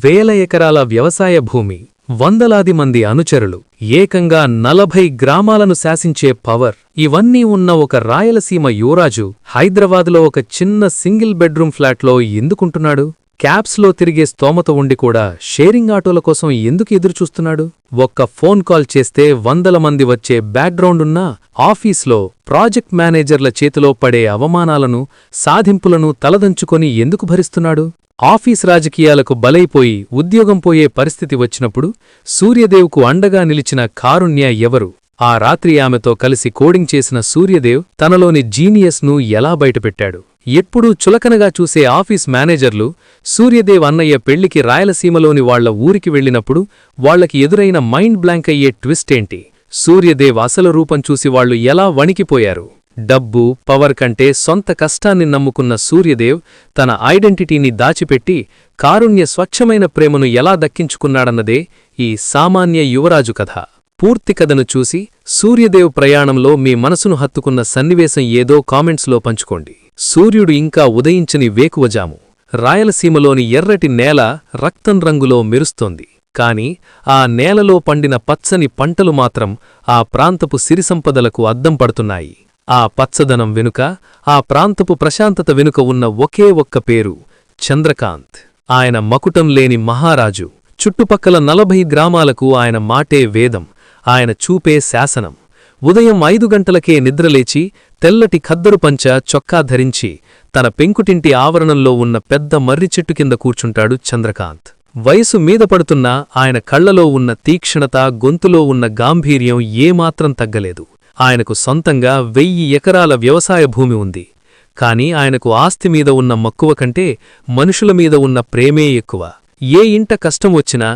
వేల ఎకరాల వ్యవసాయ భూమి, వందలాది మంది అనుచరులు, ఏకంగా 40 గ్రామాలను శాసించే పవర్, ఇవన్నీ ఉన్న ఒక రాయలసీమ యువరాజు హైదరాబాదులో ఒక చిన్న సింగిల్ బెడ్రూమ్ ఫ్లాట్లో ఎందుకుంటున్నాడు? క్యాబ్స్లో తిరిగే స్తోమత ఉండి కూడా షేరింగ్ ఆటోల కోసం ఎందుకు ఎదురుచూస్తున్నాడు? ఒక్క ఫోన్ కాల్ చేస్తే 100 మంది వచ్చే బ్యాక్గ్రౌండున్నా ఆఫీస్లో ప్రాజెక్ట్ మేనేజర్ల చేతిలో పడే అవమానాలను, సాధింపులను తలదంచుకొని ఎందుకు భరిస్తున్నాడు? ఆఫీస్ రాజకీయాలకు బలైపోయి ఉద్యోగం పోయే పరిస్థితి వచ్చినప్పుడు సూర్యదేవ్కు అండగా నిలిచిన కారుణ్య ఎవరు? ఆ రాత్రి ఆమెతో కలిసి కోడింగ్ చేసిన సూర్యదేవ్ తనలోని జీనియస్ను ఎలా బయటపెట్టాడు? ఎప్పుడూ చులకనగా చూసే ఆఫీస్ మేనేజర్లు సూర్యదేవ్ అన్నయ్య పెళ్లికి రాయలసీమలోని వాళ్ల ఊరికి వెళ్లినప్పుడు వాళ్లకి ఎదురైన మైండ్ బ్లాంక్ అయ్యే ట్విస్టేంటి? సూర్యదేవ్ అసలు రూపం చూసి వాళ్లు ఎలా వణికిపోయారు? డబ్బు, పవర్ కంటే సొంత కష్టాన్ని నమ్ముకున్న సూర్యదేవ్ తన ఐడెంటిటీని దాచిపెట్టి కారుణ్య స్వచ్ఛమైన ప్రేమను ఎలా దక్కించుకున్నాడన్నదే ఈ సామాన్య యువరాజు కథ. పూర్తి కథను చూసి సూర్యదేవ్ ప్రయాణంలో మీ మనసును హత్తుకున్న సన్నివేశం ఏదో కామెంట్స్లో పంచుకోండి. సూర్యుడు ఇంకా ఉదయించని వేకువజాము. రాయలసీమలోని ఎర్రటి నేల రక్తం రంగులో మెరుస్తోంది. కాని ఆ నేలలో పండిన పచ్చని పంటలు మాత్రం ఆ ప్రాంతపు సిరిసంపదలకు అద్దం పడుతున్నాయి. ఆ పచ్చదనం వెనుక, ఆ ప్రాంతపు ప్రశాంతత వెనుక ఉన్న ఒకే ఒక్క పేరు చంద్రకాంత్. ఆయన మకుటం లేని మహారాజు. చుట్టుపక్కల 40 గ్రామాలకు ఆయన మాటే వేదం, ఆయన చూపే శాసనం. ఉదయం 5 గంటలకే నిద్రలేచి తెల్లటి ఖద్దరు పంచ చొక్కా ధరించి తన పెంకుటింటి ఆవరణంలో ఉన్న పెద్ద మర్రి చెట్టు కింద కూర్చుంటాడు చంద్రకాంత్. వయసు మీద పడుతున్నా ఆయన కళ్లలో ఉన్న తీక్షణత, గొంతులో ఉన్న గాంభీర్యం ఏమాత్రం తగ్గలేదు. ఆయనకు సొంతంగా 1000 ఎకరాల వ్యవసాయ భూమి ఉంది. కాని ఆయనకు ఆస్తిమీద ఉన్న మక్కువ కంటే మనుషుల మీద ఉన్న ప్రేమే ఎక్కువ. ఏ ఇంట కష్టం వచ్చినా,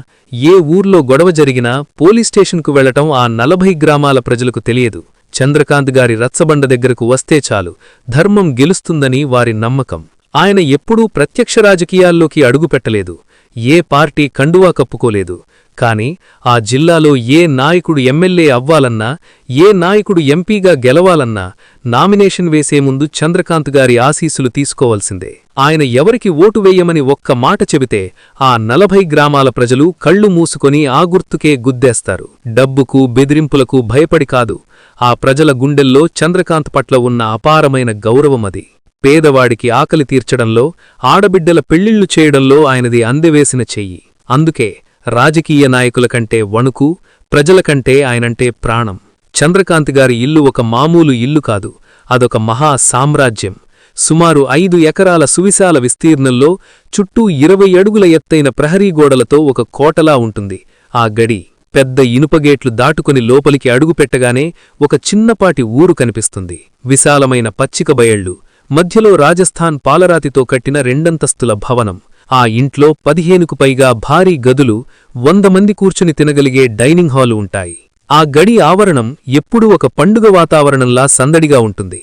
ఏ ఊర్లో గొడవ జరిగినా పోలీస్ స్టేషన్కు వెళ్లటం ఆ 40 గ్రామాల ప్రజలకు తెలియదు. చంద్రకాంత్ గారి రచ్చబండ దగ్గరకు వస్తే చాలు ధర్మం గెలుస్తుందని వారి నమ్మకం. ఆయన ఎప్పుడూ ప్రత్యక్ష రాజకీయాల్లోకి అడుగుపెట్టలేదు. ఏ పార్టీ కండువా కప్పుకోలేదు. కాని ఆ జిల్లాలో ఏ నాయకుడు ఎమ్మెల్యే అవ్వాలన్నా, ఏ నాయకుడు ఎంపీగా గెలవాలన్నా నామినేషన్ వేసే ముందు చంద్రకాంత్ గారి ఆశీస్సులు తీసుకోవలసిందే. ఆయన ఎవరికి ఓటు వేయమని ఒక్క మాట చెబితే ఆ 40 గ్రామాల ప్రజలు కళ్ళు మూసుకొని ఆ గుర్తుకే గుద్దేస్తారు. డబ్బుకు, బెదిరింపులకు భయపడి కాదు. ఆ ప్రజల గుండెల్లో చంద్రకాంత్ పట్ల ఉన్న అపారమైన గౌరవమది. పేదవాడికి ఆకలి తీర్చడంలో, ఆడబిడ్డల పెళ్లిళ్లు చేయడంలో ఆయనది అందెవేసిన చెయ్యి. అందుకే రాజకీయ నాయకుల కంటే వణుకు, ప్రజలకంటే ఆయనంటే ప్రాణం. చంద్రకాంత్ గారి ఇల్లు ఒక మామూలు ఇల్లు కాదు, అదొక మహా సామ్రాజ్యం. సుమారు 5 ఎకరాల సువిశాల విస్తీర్ణంలో చుట్టూ 20 అడుగుల ఎత్తైన ప్రహరీగోడలతో ఒక కోటలా ఉంటుంది. ఆ గడి పెద్ద ఇనుపగేట్లు దాటుకుని లోపలికి అడుగుపెట్టగానే ఒక చిన్నపాటి ఊరు కనిపిస్తుంది. విశాలమైన పచ్చిక బయళ్లు, మధ్యలో రాజస్థాన్ పాలరాతితో కట్టిన 2 భవనం. ఆ ఇంట్లో 15కు పైగా భారీ గదులు, 100 మంది కూర్చుని తినగలిగే డైనింగ్ హాలు ఉంటాయి. ఆ గడి ఆవరణం ఎప్పుడూ ఒక పండుగ వాతావరణంలా సందడిగా ఉంటుంది.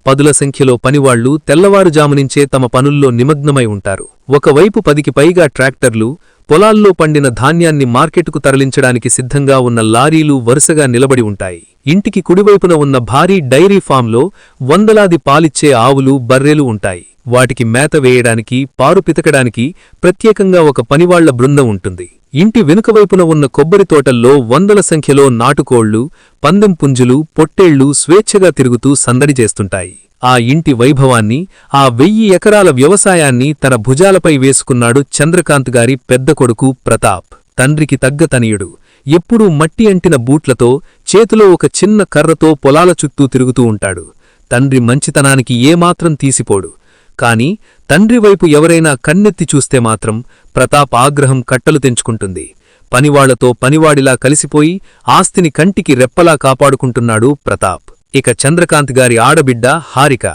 పదుల సంఖ్యలో పనివాళ్లు తెల్లవారుజామునించే తమ పనుల్లో నిమగ్నమై ఉంటారు. ఒకవైపు 10కి పైగా ట్రాక్టర్లు, పొలాల్లో పండిన ధాన్యాన్ని మార్కెటుకు తరలించడానికి సిద్ధంగా ఉన్న లారీలు వరుసగా నిలబడి ఉంటాయి. ఇంటికి కుడివైపున ఉన్న భారీ డైరీ ఫామ్లో వందలాది పాలిచ్చే ఆవులు, బర్రెలు ఉంటాయి. వాటికి మేత వేయడానికి, పారు పితకడానికి ప్రత్యేకంగా ఒక పనివాళ్ల బృందం ఉంటుంది. ఇంటి వెనుకవైపున ఉన్న కొబ్బరి తోటల్లో 100ల సంఖ్యలో నాటుకోళ్లు, పందెం పుంజులు, పొట్టేళ్లు స్వేచ్ఛగా తిరుగుతూ సందడి చేస్తుంటాయి. ఆ ఇంటి వైభవాన్ని, ఆ 1000 ఎకరాల వ్యవసాయాన్ని తన భుజాలపై వేసుకున్నాడు చంద్రకాంత్ గారి పెద్ద కొడుకు ప్రతాప్. తండ్రికి తగ్గ తనయుడు. ఎప్పుడూ మట్టి అంటిన బూట్లతో, చేతిలో ఒక చిన్న కర్రతో పొలాల చుట్టూ తిరుగుతూ ఉంటాడు. తండ్రి మంచితనానికి ఏమాత్రం తీసిపోడు. కాని తండ్రివైపు ఎవరైనా కన్నెత్తి చూస్తే మాత్రం ప్రతాప్ ఆగ్రహం కట్టలు తెంచుకుంటుంది. పనివాళ్లతో పనివాడిలా కలిసిపోయి ఆస్తిని కంటికి రెప్పలా కాపాడుకుంటున్నాడు ప్రతాప్. ఇక చంద్రకాంత్ గారి ఆడబిడ్డ హారిక,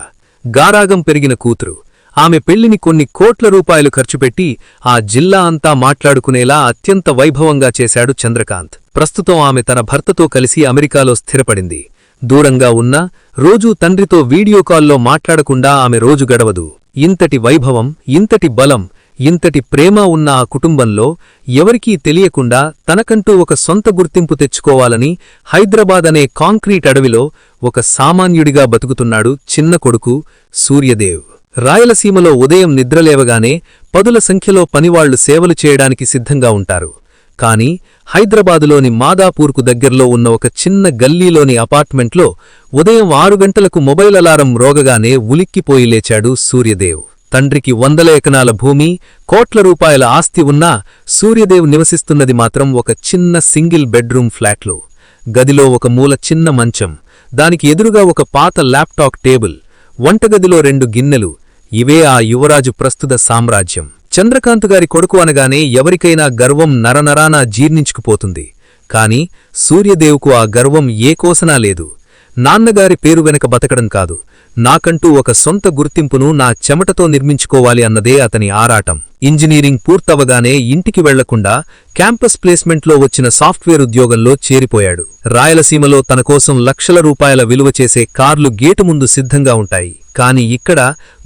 గారాగం పెరిగిన కూతురు. ఆమె పెళ్లిని కొన్ని కోట్ల రూపాయలు ఖర్చుపెట్టి ఆ జిల్లా అంతా మాట్లాడుకునేలా అత్యంత వైభవంగా చేశాడు చంద్రకాంత్. ప్రస్తుతం ఆమె తన భర్తతో కలిసి అమెరికాలో స్థిరపడింది. దూరంగా ఉన్నా రోజూ తండ్రితో వీడియో కాల్లో మాట్లాడకుండా ఆమె రోజు గడవదు. ఇంతటి వైభవం, ఇంతటి బలం, ఇంతటి ప్రేమ ఉన్న ఆ కుటుంబంలో ఎవరికీ తెలియకుండా తనకంటూ ఒక సొంత గుర్తింపు తెచ్చుకోవాలని హైదరాబాద్ అనే కాంక్రీట్ అడవిలో ఒక సామాన్యుడిగా బతుకుతున్నాడు చిన్న కొడుకు సూర్యదేవ్. రాయలసీమలో ఉదయం నిద్రలేవగానే పదుల సంఖ్యలో పనివాళ్లు సేవలు చేయడానికి సిద్ధంగా ఉంటారు. కాని హైదరాబాదులోని మాదాపూర్కు దగ్గర్లో ఉన్న ఒక చిన్న గల్లీలోని అపార్ట్మెంట్లో ఉదయం 6 గంటలకు మొబైల్ అలారం మ్రోగగానే ఉలిక్కిపోయి లేచాడు సూర్యదేవ్. తండ్రికి 100 ఎకరాల భూమి, కోట్ల రూపాయల ఆస్తి ఉన్నా సూర్యదేవ్ నివసిస్తున్నది మాత్రం ఒక చిన్న సింగిల్ బెడ్రూమ్ ఫ్లాట్లో. గదిలో ఒక మూల చిన్న మంచం, దానికి ఎదురుగా ఒక పాత ల్యాప్టాప్ టేబుల్, వంటగదిలో 2 గిన్నెలు. ఇవే ఆ యువరాజు ప్రస్తుత సామ్రాజ్యం. చంద్రకాంత్ గారి కొడుకు అనగానే ఎవరికైనా గర్వం నరనరానా జీర్ణించుకుపోతుంది. కాని సూర్యదేవ్కు ఆ గర్వం ఏ కోసనా లేదు. నాన్నగారి పేరు వెనక బతకడం కాదు, నాకంటూ ఒక సొంత గుర్తింపును నా చెమటతో నిర్మించుకోవాలి అన్నదే అతని ఆరాటం. ఇంజనీరింగ్ పూర్తవగానే ఇంటికి వెళ్లకుండా క్యాంపస్ ప్లేస్మెంట్లో వచ్చిన సాఫ్ట్వేర్ ఉద్యోగంలో చేరిపోయాడు. రాయలసీమలో తనకోసం లక్షల రూపాయల విలువ చేసే కార్లు గేటు ముందు సిద్ధంగా ఉంటాయి. కాని ఇక్కడ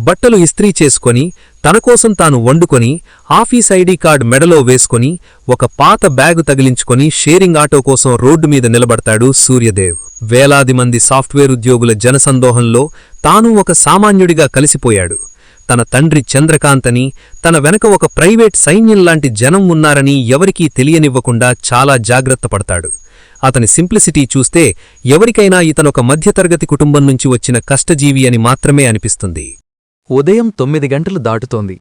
బట్టలు ఇస్త్రీ చేసుకొని, తనకోసం తాను వండుకొని, ఆఫీస్ ఐడీ కార్డ్ మెడలో వేసుకొని, ఒక పాత బ్యాగు తగిలించుకొని షేరింగ్ ఆటో కోసం రోడ్డు మీద నిలబడతాడు సూర్యదేవ్. వేలాది మంది సాఫ్ట్వేర్ ఉద్యోగుల జనసందోహంలో తాను ఒక సామాన్యుడిగా కలిసిపోయాడు. తన తండ్రి చంద్రకాంతని, తన వెనక ఒక ప్రైవేట్ సైన్యంలాంటి జనం ఉన్నారని ఎవరికీ తెలియనివ్వకుండా చాలా జాగ్రత్త పడతాడు. అతని సింప్లిసిటీ చూస్తే ఎవరికైనా ఇతనొక మధ్యతరగతి కుటుంబం నుంచి వచ్చిన కష్టజీవి అని మాత్రమే అనిపిస్తుంది. ఉదయం 9 గంటలు దాటుతోంది.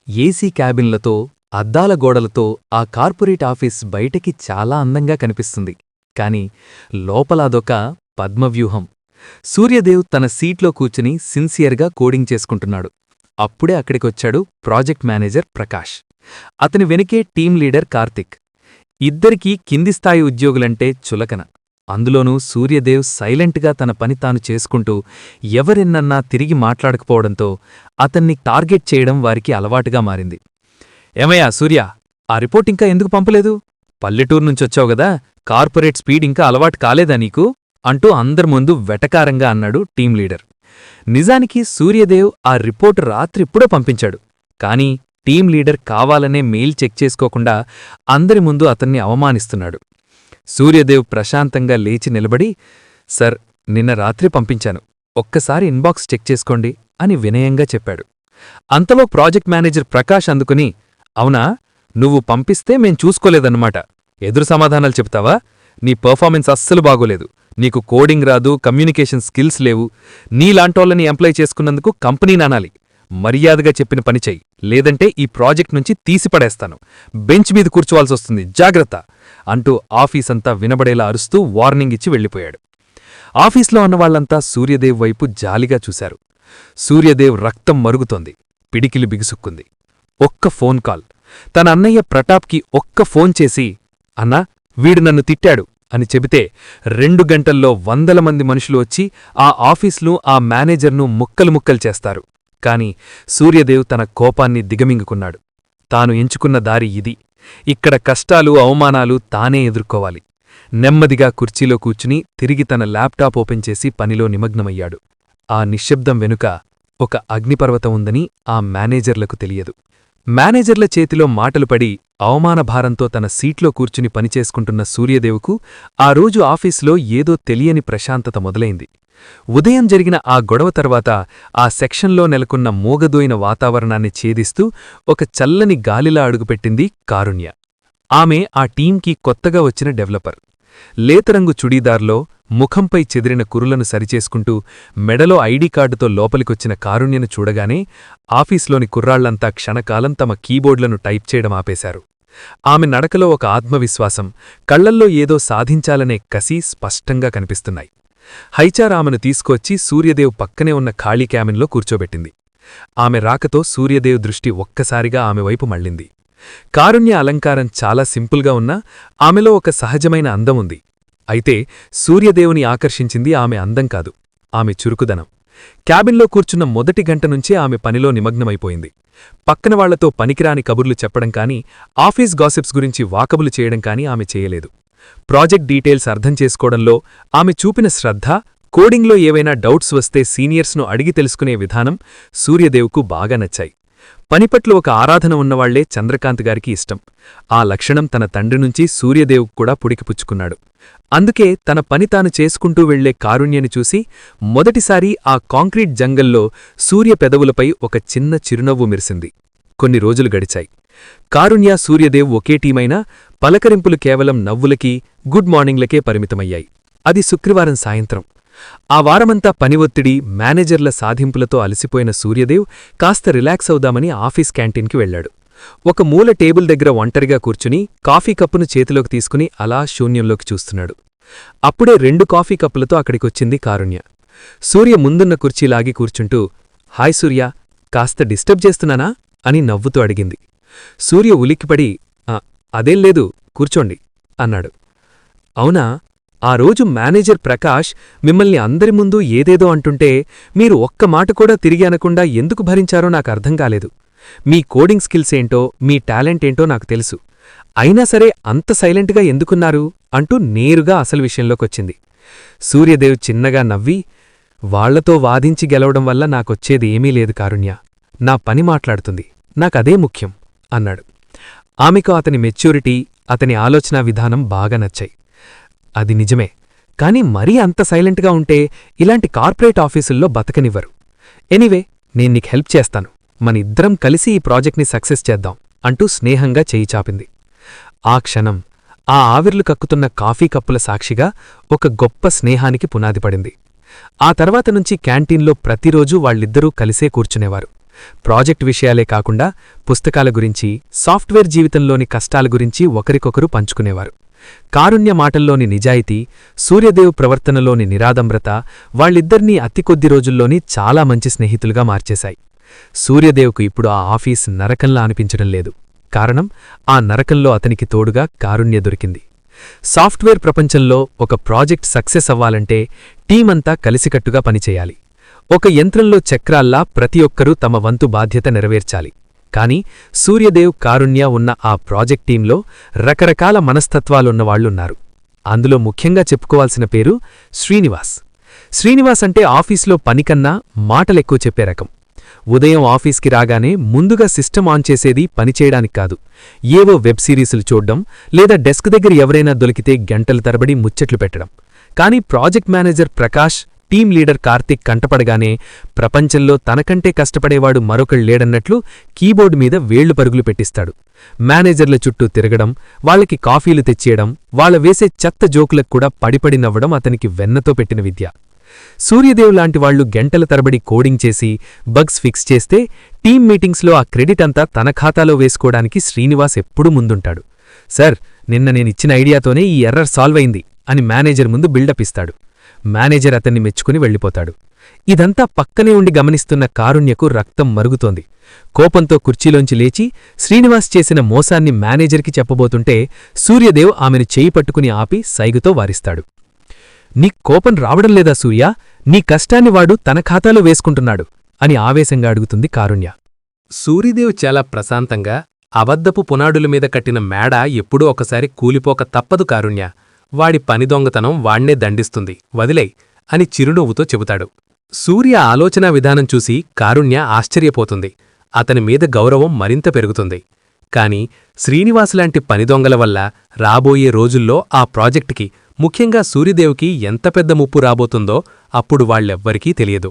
ఏసీ క్యాబిన్లతో, అద్దాల గోడలతో ఆ కార్పొరేట్ ఆఫీస్ బయటికి చాలా అందంగా కనిపిస్తుంది. కాని లోపల అదొక పద్మవ్యూహం. సూర్యదేవ్ తన సీట్లో కూర్చుని సిన్సియర్గా కోడింగ్ చేసుకుంటున్నాడు. అప్పుడే అక్కడికొచ్చాడు ప్రాజెక్ట్ మేనేజర్ ప్రకాష్. అతని వెనుకే టీం లీడర్ కార్తిక్. ఇద్దరికీ కింది స్థాయి ఉద్యోగులంటే చులకన. అందులోనూ సూర్యదేవ్ సైలెంట్గా తన పని తాను చేసుకుంటూ ఎవరెన్నన్నా తిరిగి మాట్లాడకపోవడంతో అతన్ని టార్గెట్ చేయడం వారికి అలవాటుగా మారింది. ఏమయ్యా సూర్య, ఆ రిపోర్ట్ ఇంకా ఎందుకు పంపలేదు? పల్లెటూరు నుంచొచ్చావు గదా, కార్పొరేట్ స్పీడ్ ఇంకా అలవాటు కాలేదా నీకు? అంటూ అందరి ముందు వెటకారంగా అన్నాడు టీం లీడర్. నిజానికి సూర్యదేవ్ ఆ రిపోర్టు రాత్రిప్పుడే పంపించాడు. కాని టీం లీడర్ కావాలనే మెయిల్ చెక్ చేసుకోకుండా అందరి ముందు అతన్ని అవమానిస్తున్నాడు. సూర్యదేవ్ ప్రశాంతంగా లేచి నిలబడి, సర్, నిన్న రాత్రి పంపించాను, ఒక్కసారి ఇన్బాక్స్ చెక్ చేసుకోండి అని వినయంగా చెప్పాడు. అంతలో ప్రాజెక్ట్ మేనేజర్ ప్రకాష్ అందుకుని, అవునా, నువ్వు పంపిస్తే మేం చూసుకోలేదన్నమాట, ఎదురు సమాధానాలు చెప్తావా? నీ పర్ఫార్మెన్స్ అస్సలు బాగోలేదు, నీకు కోడింగ్ రాదు, కమ్యూనికేషన్ స్కిల్స్ లేవు, నీలాంటోళ్ళని ఎంప్లాయ్ చేసుకున్నందుకు కంపెనీని అనాలి. మర్యాదగా చెప్పిన పని చెయ్యి, లేదంటే ఈ ప్రాజెక్ట్ నుంచి తీసిపడేస్తాను, బెంచ్ మీద కూర్చోవాల్సొస్తుంది, జాగ్రత్త అంటూ ఆఫీసంతా వినబడేలా అరుస్తూ వార్నింగ్ ఇచ్చి వెళ్ళిపోయాడు. ఆఫీస్లో ఉన్నవాళ్లంతా సూర్యదేవ్ వైపు జాలిగా చూశారు. సూర్యదేవ్ రక్తం మరుగుతోంది, పిడికిలి బిగుసుక్కుంది. ఒక్క ఫోన్ కాల్, తన అన్నయ్య ప్రతాప్కి ఒక్క ఫోన్ చేసి, అన్నా, వీడు నన్ను తిట్టాడు అని చెబితే 2 గంటల్లో 100 మంది మనుషులు వచ్చి ఆ ఆఫీస్ను, ఆ మేనేజర్ను ముక్కలు ముక్కలు చేస్తారు. కాని సూర్యదేవ్ తన కోపాన్ని దిగమింగుకున్నాడు. తాను ఎంచుకున్న దారి ఇది. ఇక్కడ కష్టాలు, అవమానాలు తానే ఎదుర్కోవాలి. నెమ్మదిగా కుర్చీలో కూర్చుని తిరిగి తన ల్యాప్టాప్ ఓపెన్ చేసి పనిలో నిమగ్నమయ్యాడు. ఆ నిశ్శబ్దం వెనుక ఒక అగ్నిపర్వతం ఉందని ఆ మేనేజర్లకు తెలియదు. మేనేజర్ల చేతిలో మాటలు పడి అవమానభారంతో తన సీట్లో కూర్చుని పనిచేసుకుంటున్న సూర్యదేవుకు ఆ రోజు ఆఫీసులో ఏదో తెలియని ప్రశాంతత మొదలైంది. ఉదయం జరిగిన ఆ గొడవ తర్వాత ఆ సెక్షన్లో నెలకొన్న మూగదోయిన వాతావరణాన్ని ఛేదిస్తూ ఒక చల్లని గాలిలా అడుగుపెట్టింది కారుణ్య. ఆమె ఆ టీంకి కొత్తగా వచ్చిన డెవలపర్. లేతరంగు చుడీదార్లో ముఖంపై చెదిరిన కురులను సరిచేసుకుంటూ మెడలో ఐడీ కార్డుతో లోపలికొచ్చిన కారుణ్యను చూడగానే ఆఫీస్లోని కుర్రాళ్లంతా క్షణకాలం తమ కీబోర్డ్లను టైప్ చేయడం ఆపేశారు. ఆమె నడకలో ఒక ఆత్మవిశ్వాసం, కళ్లల్లో ఏదో సాధించాలనే కసి స్పష్టంగా కనిపిస్తున్నాయి. హైచార్ ఆమెను తీసుకొచ్చి సూర్యదేవ్ పక్కనే ఉన్న ఖాళీ క్యాబిన్లో కూర్చోబెట్టింది. ఆమె రాకతో సూర్యదేవ్ దృష్టి ఒక్కసారిగా ఆమె వైపు మళ్ళింది. కారుణ్య అలంకారం చాలా సింపుల్గా ఉన్నా ఆమెలో ఒక సహజమైన అందం ఉంది. అయితే సూర్యదేవుని ఆకర్షించింది ఆమె అందం కాదు, ఆమె చురుకుదనం. క్యాబిన్లో కూర్చున్న మొదటి గంట నుంచే ఆమె పనిలో నిమగ్నమైపోయింది. పక్కన వాళ్లతో పనికిరాని కబుర్లు చెప్పడం కానీ, ఆఫీస్ గాసిప్స్ గురించి వాకబులు చేయడం కానీ ఆమె చేయలేదు. ప్రాజెక్ట్ డీటెయిల్స్ అర్థం చేసుకోవడంలో ఆమె చూపిన శ్రద్ధ, కోడింగ్లో ఏవైనా డౌట్స్ వస్తే సీనియర్స్ను అడిగి తెలుసుకునే విధానం సూర్యదేవ్కు బాగా నచ్చాయి. పనిపట్ల ఒక ఆరాధన ఉన్నవాళ్లే చంద్రకాంత్ గారికి ఇష్టం. ఆ లక్షణం తన తండ్రి నుంచి సూర్యదేవ్ కూడా పుడికిపుచ్చుకున్నాడు. అందుకే తన పని తాను చేసుకుంటూ వెళ్లే కారుణ్యని చూసి మొదటిసారి ఆ కాంక్రీట్ జంగల్లో సూర్య పెదవులపై ఒక చిన్న చిరునవ్వు మెరిసింది. కొన్ని రోజులు గడిచాయి. కారుణ్య, సూర్యదేవ్ ఒకే టీమైనా పలకరింపులు కేవలం నవ్వులకి, గుడ్ మార్నింగ్లకే పరిమితమయ్యాయి. అది శుక్రవారం సాయంత్రం. ఆ వారమంతా పని ఒత్తిడి, మేనేజర్ల సాధింపులతో అలసిపోయిన సూర్యదేవ్ కాస్త రిలాక్స్ అవుదామని ఆఫీస్ క్యాంటీన్కి వెళ్లాడు. ఒక మూల టేబుల్ దగ్గర ఒంటరిగా కూర్చుని కాఫీ కప్పును చేతిలోకి తీసుకుని అలా శూన్యంలోకి చూస్తున్నాడు. అప్పుడే 2 కాఫీ కప్పులతో అక్కడికొచ్చింది కారుణ్య. సూర్య ముందున్న కుర్చీలాగి కూర్చుంటూ, హాయ్ సూర్య, కాస్త డిస్టర్బ్ చేస్తున్నానా అని నవ్వుతూ అడిగింది. సూర్య ఉలిక్కిపడి, అదేం లేదు, కూర్చోండి అన్నాడు. అవునా, ఆ రోజు మేనేజర్ ప్రకాష్ మిమ్మల్ని అందరి ముందు ఏదేదో అంటుంటే మీరు ఒక్క మాట కూడా తిరిగి అనకుండా ఎందుకు భరించారో నాకు అర్థం కాలేదు. మీ కోడింగ్ స్కిల్స్ ఏంటో, మీ టాలెంట్ ఏంటో నాకు తెలుసు. అయినా సరే అంత సైలెంట్గా ఎందుకున్నారు అంటూ నేరుగా అసలు విషయంలోకొచ్చింది. సూర్యదేవ్ చిన్నగా నవ్వి, వాళ్లతో వాదించి గెలవడం వల్ల నాకొచ్చేది ఏమీ లేదు కారుణ్య. నా పని మాట్లాడుతుంది, నాకదే ముఖ్యం అన్నాడు. ఆమెకు అతని మెచ్యూరిటీ, అతని ఆలోచనా విధానం బాగా నచ్చాయి. అది నిజమే, కాని మరీ అంత సైలెంట్గా ఉంటే ఇలాంటి కార్పొరేట్ ఆఫీసుల్లో బతకనివ్వరు. ఎనీవే, నేను నీకు హెల్ప్ చేస్తాను, మనిద్దరం కలిసి ఈ ప్రాజెక్ట్ని సక్సెస్ చేద్దాం అంటూ స్నేహంగా చేయి చాపింది. ఆ క్షణం ఆ ఆవిర్లు కక్కుతున్న కాఫీ కప్పుల సాక్షిగా ఒక గొప్ప స్నేహానికి పునాది పడింది. ఆ తర్వాత నుంచి క్యాంటీన్లో ప్రతిరోజూ వాళ్ళిద్దరూ కలిసే కూర్చునేవారు. ప్రాజెక్ట్ విషయాలే కాకుండా పుస్తకాల గురించి, సాఫ్ట్వేర్ జీవితంలోని కష్టాల గురించి ఒకరికొకరు పంచుకునేవారు. కారుణ్య మాటల్లోని నిజాయితీ, సూర్యదేవ్ ప్రవర్తనలోని నిరాడంబరత వాళ్ళిద్దర్నీ అతి కొద్ది రోజుల్లోని చాలా మంచి స్నేహితులుగా మార్చేశాయి. సూర్యదేవ్కు ఇప్పుడు ఆ ఆఫీస్ నరకంలా అనిపించడం లేదు. కారణం, ఆ నరకంలో అతనికి తోడుగా కారుణ్య దొరికింది. సాఫ్ట్వేర్ ప్రపంచంలో ఒక ప్రాజెక్ట్ సక్సెస్ అవ్వాలంటే టీమంతా కలిసికట్టుగా పనిచేయాలి. ఒక యంత్రంలో చక్రాల్లా ప్రతి ఒక్కరూ తమ వంతు బాధ్యత నెరవేర్చాలి. కాని సూర్యదేవ్, కారుణ్య ఉన్న ఆ ప్రాజెక్ట్ టీంలో రకరకాల మనస్తత్వాలున్నవాళ్లున్నారు. అందులో ముఖ్యంగా చెప్పుకోవాల్సిన పేరు శ్రీనివాస్. శ్రీనివాస్ అంటే ఆఫీస్లో పనికన్నా మాటలెక్కువ చెప్పే రకం. ఉదయం ఆఫీస్కి రాగానే ముందుగా సిస్టమ్ ఆన్ చేసేది పనిచేయడానికి కాదు, ఏవో వెబ్ సిరీసులు చూడ్డం లేదా డెస్క్ దగ్గర ఎవరైనా దొరికితే గంటల తరబడి ముచ్చట్లు పెట్టడం. కాని project manager Prakash, team leader Karthik కంటపడగానే ప్రపంచంలో తనకంటే కష్టపడేవాడు మరొకళ్ళేడన్నట్లు కీబోర్డు మీద వేళ్లు పరుగులు పెట్టిస్తాడు. మేనేజర్ల చుట్టూ తిరగడం, వాళ్లకి కాఫీలు తెచ్చేయడం, వాళ్ల వేసే చెత్త జోకులకు కూడా పడిపడి నవ్వడం అతనికి వెన్నతో పెట్టిన విద్య. సూర్యదేవ్ లాంటి వాళ్లు గంటల తరబడి కోడింగ్ చేసి బగ్స్ ఫిక్స్ చేస్తే టీం మీటింగ్స్లో ఆ క్రెడిట్ అంతా తన ఖాతాలో వేసుకోవడానికి శ్రీనివాస్ ఎప్పుడూ ముందుంటాడు. సార్, నిన్న నేనిచ్చిన ఐడియాతోనే ఈ ఎర్రర్ సాల్వ్ అయింది అని మేనేజర్ ముందు బిల్డప్ ఇస్తాడు. మేనేజర్ అతన్ని మెచ్చుకుని వెళ్ళిపోతాడు. ఇదంతా పక్కనే ఉండి గమనిస్తున్న కారుణ్యకు రక్తం మరుగుతోంది. కోపంతో కుర్చీలోంచి లేచి శ్రీనివాస్ చేసిన మోసాన్ని మేనేజర్కి చెప్పబోతుంటే సూర్యదేవ్ ఆమెను చేయి పట్టుకుని ఆపి సైగుతో వారిస్తాడు. నీ కోపం రావడం లేదా సూర్య? నీ కష్టాన్ని వాడు తన ఖాతాలో వేసుకుంటున్నాడు అని ఆవేశంగా అడుగుతుంది కారుణ్య. సూర్యదేవ్ చాలా ప్రశాంతంగా, అబద్ధపు పునాడుల మీద కట్టిన మేడ ఎప్పుడూ ఒకసారి కూలిపోక తప్పదు కారుణ్య. వాడి పని దొంగతనం వాణ్ణే దండిస్తుంది, వదిలేయ్ అని చిరునవ్వుతో చెబుతాడు. సూర్య ఆలోచనా విధానం చూసి కారుణ్య ఆశ్చర్యపోతుంది. అతని మీద గౌరవం మరింత పెరుగుతుంది. కాని శ్రీనివాసులాంటి పనిదొంగల వల్ల రాబోయే రోజుల్లో ఆ ప్రాజెక్టుకి, ముఖ్యంగా సూర్యదేవ్కి ఎంత పెద్ద ముప్పు రాబోతుందో అప్పుడు వాళ్ళెవ్వరికీ తెలియదు.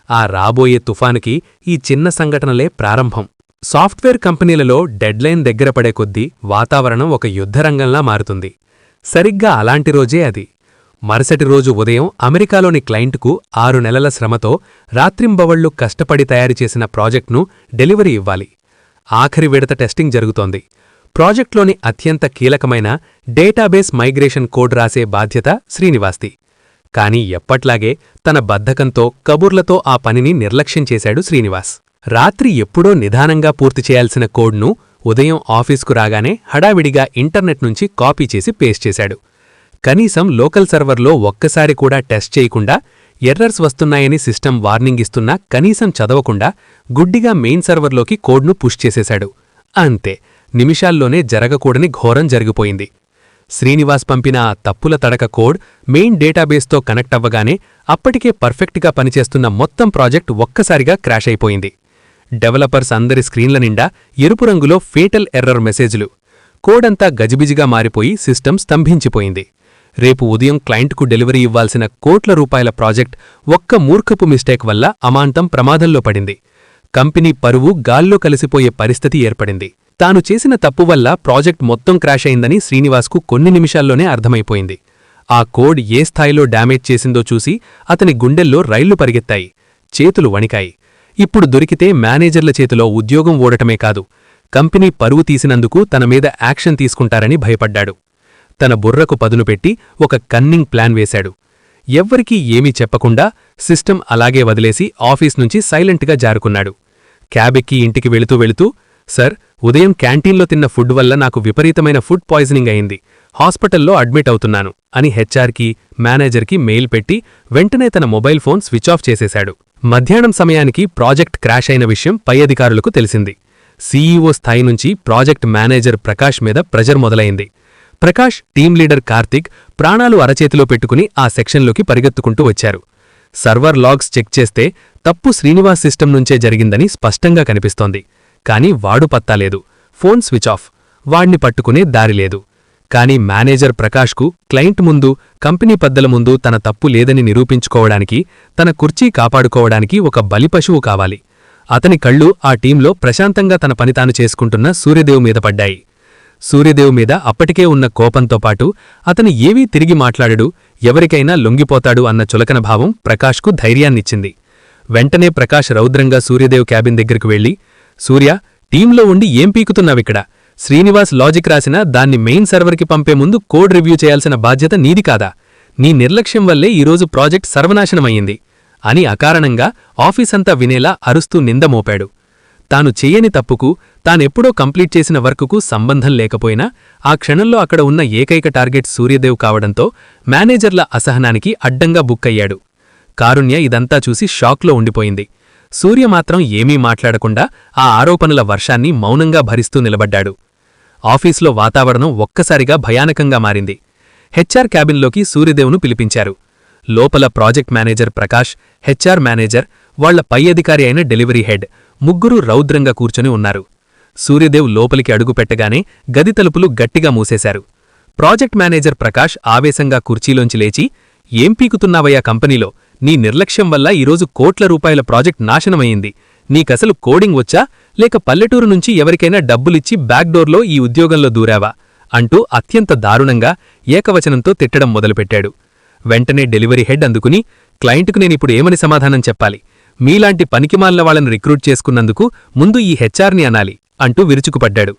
ఆ రాబోయే తుఫానుకి ఈ చిన్న సంఘటనలే ప్రారంభం. సాఫ్ట్వేర్ కంపెనీలలో డెడ్లైన్ దగ్గర పడే కొద్దీ వాతావరణం ఒక యుద్ధరంగంలా మారుతుంది. సరిగ్గా అలాంటి రోజే అది. మరుసటి రోజు ఉదయం అమెరికాలోని క్లయింట్కు 6 నెలల శ్రమతో రాత్రింబవళ్లు కష్టపడి తయారుచేసిన ప్రాజెక్ట్ను డెలివరీ ఇవ్వాలి. ఆఖరి విడత టెస్టింగ్ జరుగుతోంది. ప్రాజెక్ట్లోని అత్యంత కీలకమైన డేటాబేస్ మైగ్రేషన్ కోడ్ రాసే బాధ్యత శ్రీనివాస్ది. కాని ఎప్పట్లాగే తన బద్ధకంతో, కబుర్లతో ఆ పనిని నిర్లక్ష్యం చేశాడు శ్రీనివాస్. రాత్రి ఎప్పుడో నిదానంగా పూర్తి చేయాల్సిన కోడ్ను ఉదయం ఆఫీస్కు రాగానే హడావిడిగా ఇంటర్నెట్ నుంచి కాపీ చేసి పేస్ట్ చేశాడు. కనీసం లోకల్ సర్వర్లో ఒక్కసారి కూడా టెస్ట్ చేయకుండా, ఎర్రర్స్ వస్తున్నాయని సిస్టమ్ వార్నింగ్ ఇస్తున్నా కనీసం చదవకుండా గుడ్డిగా మెయిన్ సర్వర్లోకి కోడ్ను పుష్ చేసేశాడు. అంతే, నిమిషాల్లోనే జరగకూడని ఘోరం జరిగిపోయింది. శ్రీనివాస్ పంపిన ఆ తప్పుల తడక కోడ్ మెయిన్ డేటాబేస్తో కనెక్ట్ అవ్వగానే అప్పటికే పర్ఫెక్ట్గా పనిచేస్తున్న మొత్తం ప్రాజెక్ట్ ఒక్కసారిగా క్రాష్ అయిపోయింది. డెవలపర్స్ అందరి స్క్రీన్ల నిండా ఎరుపు రంగులో ఫేటల్ ఎర్రర్ మెసేజ్లు. కోడంతా గజిబిజిగా మారిపోయి సిస్టమ్ స్తంభించిపోయింది. రేపు ఉదయం క్లయింట్కు డెలివరీ ఇవ్వాల్సిన కోట్ల రూపాయల ప్రాజెక్ట్ ఒక్క మూర్ఖపు మిస్టేక్ వల్ల అమాంతం ప్రమాదంలో పడింది. కంపెనీ పరువు గాల్లో కలిసిపోయే పరిస్థితి ఏర్పడింది. తాను చేసిన తప్పు వల్ల ప్రాజెక్ట్ మొత్తం క్రాష్ అయిందని శ్రీనివాస్కు కొన్ని నిమిషాల్లోనే అర్థమైపోయింది. ఆ కోడ్ ఏ స్థాయిలో డ్యామేజ్ చేసిందో చూసి అతని గుండెల్లో రైళ్లు పరిగెత్తాయి, చేతులు వణికాయి. ఇప్పుడు దొరికితే మేనేజర్ల చేతిలో ఉద్యోగం ఓడటమే కాదు, కంపెనీ పరువు తీసినందుకు తన మీద యాక్షన్ తీసుకుంటారని భయపడ్డాడు. తన బుర్రకు పదును పెట్టి ఒక కన్నింగ్ ప్లాన్ వేశాడు. ఎవ్వరికీ ఏమీ చెప్పకుండా సిస్టమ్ అలాగే వదిలేసి ఆఫీస్ నుంచి సైలెంట్గా జారుకున్నాడు. క్యాబెక్కి ఇంటికి వెళుతూ వెళుతూ, సార్, ఉదయం క్యాంటీన్లో తిన్న ఫుడ్ వల్ల నాకు విపరీతమైన ఫుడ్ పాయిజనింగ్ అయింది, హాస్పిటల్లో అడ్మిట్ అవుతున్నాను అని హెచ్ఆర్కి, మేనేజర్కి మెయిల్ పెట్టి వెంటనే తన మొబైల్ ఫోన్ స్విచ్ ఆఫ్ చేసేశాడు. మధ్యాహ్నం సమయానికి ప్రాజెక్ట్ క్రాష్ అయిన విషయం పై అధికారులకు తెలిసింది. సీఈఓ స్థాయి నుంచి ప్రాజెక్ట్ మేనేజర్ ప్రకాష్ మీద ప్రెజర్ మొదలైంది. ప్రకాష్, టీం లీడర్ కార్తిక్ ప్రాణాలు అరచేతిలో పెట్టుకుని ఆ సెక్షన్లోకి పరిగెత్తుకుంటూ వచ్చారు. సర్వర్ లాగ్స్ చెక్ చేస్తే తప్పు శ్రీనివాస్ సిస్టమ్ నుంచే జరిగిందని స్పష్టంగా కనిపిస్తోంది. కాని వాడు పత్తాలేదు, ఫోన్ స్విచ్ ఆఫ్, వాణ్ణి పట్టుకునే దారిలేదు. కాని మేనేజర్ ప్రకాష్కు క్లయింట్ ముందు, కంపెనీ పెద్దల ముందు తన తప్పు లేదని నిరూపించుకోవడానికి, తన కుర్చీ కాపాడుకోవడానికి ఒక బలిపశువు కావాలి. అతని కళ్ళు ఆ టీంలో ప్రశాంతంగా తన పని తాను చేసుకుంటున్న సూర్యదేవ్ మీద పడ్డాయి. సూర్యదేవ్ మీద అప్పటికే ఉన్న కోపంతో పాటు అతను ఏవీ తిరిగి మాట్లాడడు, ఎవరికైనా లొంగిపోతాడు అన్న చులకన భావం ప్రకాష్కు ధైర్యాన్నిచ్చింది. వెంటనే ప్రకాష్ రౌద్రంగా సూర్యదేవ్ క్యాబిన్ దగ్గరకు వెళ్లి, సూర్య, టీంలో ఉండి ఏం పీకుతున్నావిక్కడ? శ్రీనివాస్ లాజిక్ రాసినా దాన్ని మెయిన్ సర్వర్కి పంపే ముందు కోడ్ రివ్యూ చేయాల్సిన బాధ్యత నీది కాదా? నీ నిర్లక్ష్యం వల్లే ఈరోజు ప్రాజెక్ట్ సర్వనాశనమయ్యింది అని అకారణంగా ఆఫీసంతా వినేలా అరుస్తూ నిందమోపాడు. తాను చెయ్యని తప్పుకు, తానెప్పుడో కంప్లీట్ చేసిన వర్కుకు సంబంధం లేకపోయినా ఆ క్షణంలో అక్కడ ఉన్న ఏకైక టార్గెట్ సూర్యదేవ్ కావడంతో మేనేజర్ల అసహనానికి అడ్డంగా బుక్కయ్యాడు. కారుణ్య ఇదంతా చూసి షాక్లో ఉండిపోయింది. సూర్య మాత్రం ఏమీ మాట్లాడకుండా ఆ ఆరోపణల వర్షాన్ని మౌనంగా భరిస్తూ నిలబడ్డాడు. ఆఫీసులో వాతావరణం ఒక్కసారిగా భయానకంగా మారింది. హెచ్ఆర్ క్యాబిన్లోకి సూర్యదేవ్ను పిలిపించారు. లోపల project manager Prakash, HR manager, వాళ్ల పై అధికారి అయిన డెలివరీ హెడ్ ముగ్గురూ రౌద్రంగా కూర్చొని ఉన్నారు. సూర్యదేవ్ లోపలికి అడుగుపెట్టగానే గది తలుపులు గట్టిగా మూసేశారు. ప్రాజెక్ట్ మేనేజర్ ప్రకాష్ ఆవేశంగా కుర్చీలోంచి లేచి, ఏం పీకుతున్నావయ్యా కంపెనీలో? నీ నిర్లక్ష్యం వల్ల ఈరోజు కోట్ల రూపాయల ప్రాజెక్ట్ నాశనమయ్యింది. నీకసలు కోడింగ్ వచ్చా, లేక పల్లెటూరు నుంచి ఎవరికైనా డబ్బులిచ్చి బ్యాక్డోర్లో ఈ ఉద్యోగంలో దూరావా అంటూ అత్యంత దారుణంగా ఏకవచనంతో తిట్టడం మొదలుపెట్టాడు. వెంటనే డెలివరీ హెడ్ అందుకుని, క్లయింట్కు నేనిప్పుడు ఏమని సమాధానం చెప్పాలి? మీలాంటి పనికిమాలిన వాళ్ళని రిక్రూట్ చేసుకున్నందుకు ముందు ఈ హెచ్ఆర్ని అనాలి అంటూ విరుచుకుపడ్డాడు.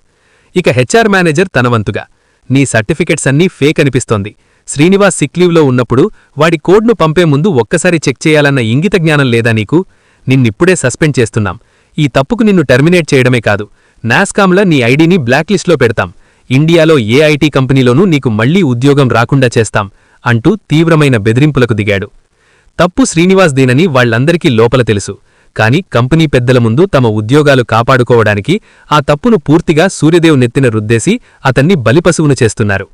ఇక హెచ్ఆర్ మేనేజర్ తనవంతుగా, నీ సర్టిఫికెట్స్ అన్నీ ఫేక్ అనిపిస్తోంది. శ్రీనివాస్ సిక్లీవ్లో ఉన్నప్పుడు వాడి కోడ్ను పంపే ముందు ఒక్కసారి చెక్ చేయాలన్న ఇంగిత జ్ఞానం లేదా నీకు? నిన్నిప్పుడే సస్పెండ్ చేస్తున్నాం. ఈ తప్పుకు నిన్ను టెర్మినేట్ చేయడమే కాదు, నాస్కామ్లా నీ ఐడీని బ్లాక్లిస్ట్లో పెడతాం. ఇండియాలో ఏ ఐటీ కంపెనీలోనూ నీకు మళ్లీ ఉద్యోగం రాకుండా చేస్తాం అంటూ తీవ్రమైన బెదిరింపులకు దిగాడు. తప్పు శ్రీనివాస్ దేనని వాళ్లందరికీ లోపల తెలుసు. కాని కంపెనీ పెద్దల ముందు తమ ఉద్యోగాలు కాపాడుకోవడానికి ఆ తప్పును పూర్తిగా సూర్యదేవ్ నెత్తిన రుద్దేసి అతన్ని బలిపశువును చేస్తున్నారు.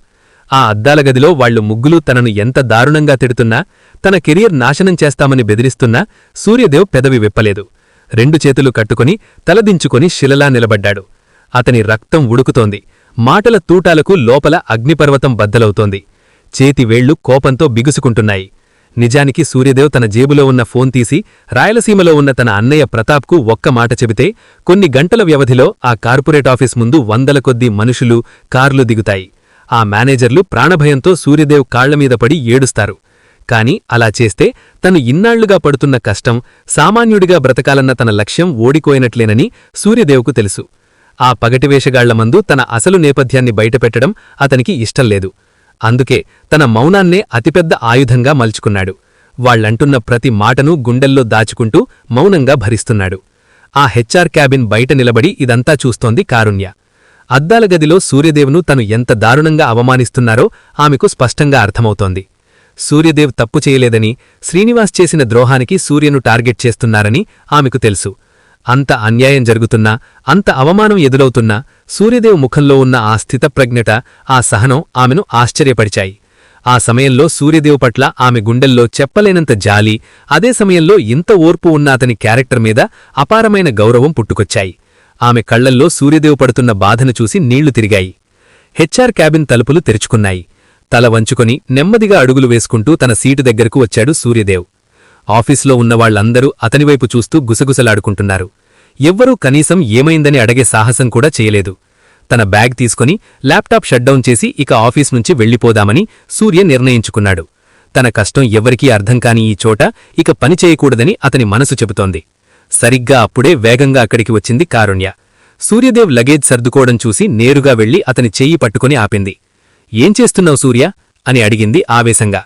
ఆ అద్దాల గదిలో వాళ్లు ముగ్గులు తనను ఎంత దారుణంగా తిడుతున్నా, తన కెరియర్ నాశనం చేస్తామని బెదిరిస్తున్నా సూర్యదేవ్ పెదవి విప్పలేదు. రెండు చేతులు కట్టుకుని తలదించుకొని శిలలా నిలబడ్డాడు. అతని రక్తం ఉడుకుతోంది. మాటల తూటాలకు లోపల అగ్నిపర్వతం బద్దలవుతోంది. చేతి వేళ్లు కోపంతో బిగుసుకుంటున్నాయి. నిజానికి సూర్యదేవ్ తన జేబులో ఉన్న ఫోన్ తీసి రాయలసీమలో ఉన్న తన అన్నయ్య ప్రతాప్కు ఒక్క మాట చెబితే కొన్ని గంటల వ్యవధిలో ఆ కార్పొరేట్ ఆఫీస్ ముందు వందల కొద్దీ మనుషులు, కార్లు దిగుతాయి. ఆ మేనేజర్లు ప్రాణభయంతో సూర్యదేవ్ కాళ్లమీద పడి ఏడుస్తారు. కాని అలా చేస్తే తను ఇన్నాళ్లుగా పడుతున్న కష్టం, సామాన్యుడిగా బ్రతకాలన్న తన లక్ష్యం ఓడిపోయినట్లేనని సూర్యదేవ్కు తెలుసు. ఆ పగటివేషగాళ్లమందు తన అసలు నేపథ్యాన్ని బయటపెట్టడం అతనికి ఇష్టంలేదు. అందుకే తన మౌనాన్నే అతిపెద్ద ఆయుధంగా మలుచుకున్నాడు. వాళ్లంటున్న ప్రతి మాటను గుండెల్లో దాచుకుంటూ మౌనంగా భరిస్తున్నాడు. ఆ హెచ్ఆర్ క్యాబిన్ బయట నిలబడి ఇదంతా చూస్తోంది కారుణ్య. అద్దాల గదిలో సూర్యదేవ్ను తను ఎంత దారుణంగా అవమానిస్తున్నారో ఆమెకు స్పష్టంగా అర్థమవుతోంది. సూర్యదేవ్ తప్పు చేయలేదని, శ్రీనివాస్ చేసిన ద్రోహానికి సూర్యను టార్గెట్ చేస్తున్నారని ఆమెకు తెలుసు. అంత అన్యాయం జరుగుతున్నా, అంత అవమానం ఎదురవుతున్నా సూర్యదేవ్ ముఖంలో ఉన్న ఆ స్థితప్రజ్ఞత, ఆ సహనం ఆమెను ఆశ్చర్యపరిచాయి. ఆ సమయంలో సూర్యదేవ్ పట్ల ఆమె గుండెల్లో చెప్పలేనంత జాలి, అదే సమయంలో ఇంత ఓర్పు ఉన్న అతని క్యారెక్టర్ మీద అపారమైన గౌరవం పుట్టుకొచ్చాయి. ఆమె కళ్లల్లో సూర్యదేవ్ పడుతున్న బాధను చూసి నీళ్లు తిరిగాయి. హెచ్ఆర్ క్యాబిన్ తలుపులు తెరుచుకున్నాయి. తల వంచుకొని నెమ్మదిగా అడుగులు వేసుకుంటూ తన సీటు దగ్గరకు వచ్చాడు సూర్యదేవ్. ఆఫీసులో ఉన్నవాళ్లందరూ అతనివైపు చూస్తూ గుసగుసలాడుకుంటున్నారు. ఎవ్వరూ కనీసం ఏమైందని అడిగే సాహసం కూడా చేయలేదు. తన బ్యాగ్ తీసుకుని ల్యాప్టాప్ షట్డౌన్ చేసి ఇక ఆఫీస్ నుంచి వెళ్లిపోదామని సూర్య నిర్ణయించుకున్నాడు. తన కష్టం ఎవ్వరికీ అర్థం కాని ఈ చోట ఇక పని చేయకూడదని అతని మనసు చెబుతోంది. సరిగ్గా అప్పుడే వేగంగా అక్కడికి వచ్చింది కారుణ్య. సూర్యదేవ్ లగేజ్ సర్దుకోవడం చూసి నేరుగా వెళ్లి అతని చెయ్యి పట్టుకుని ఆపింది. ఏం చేస్తున్నావు సూర్య అని అడిగింది ఆవేశంగా.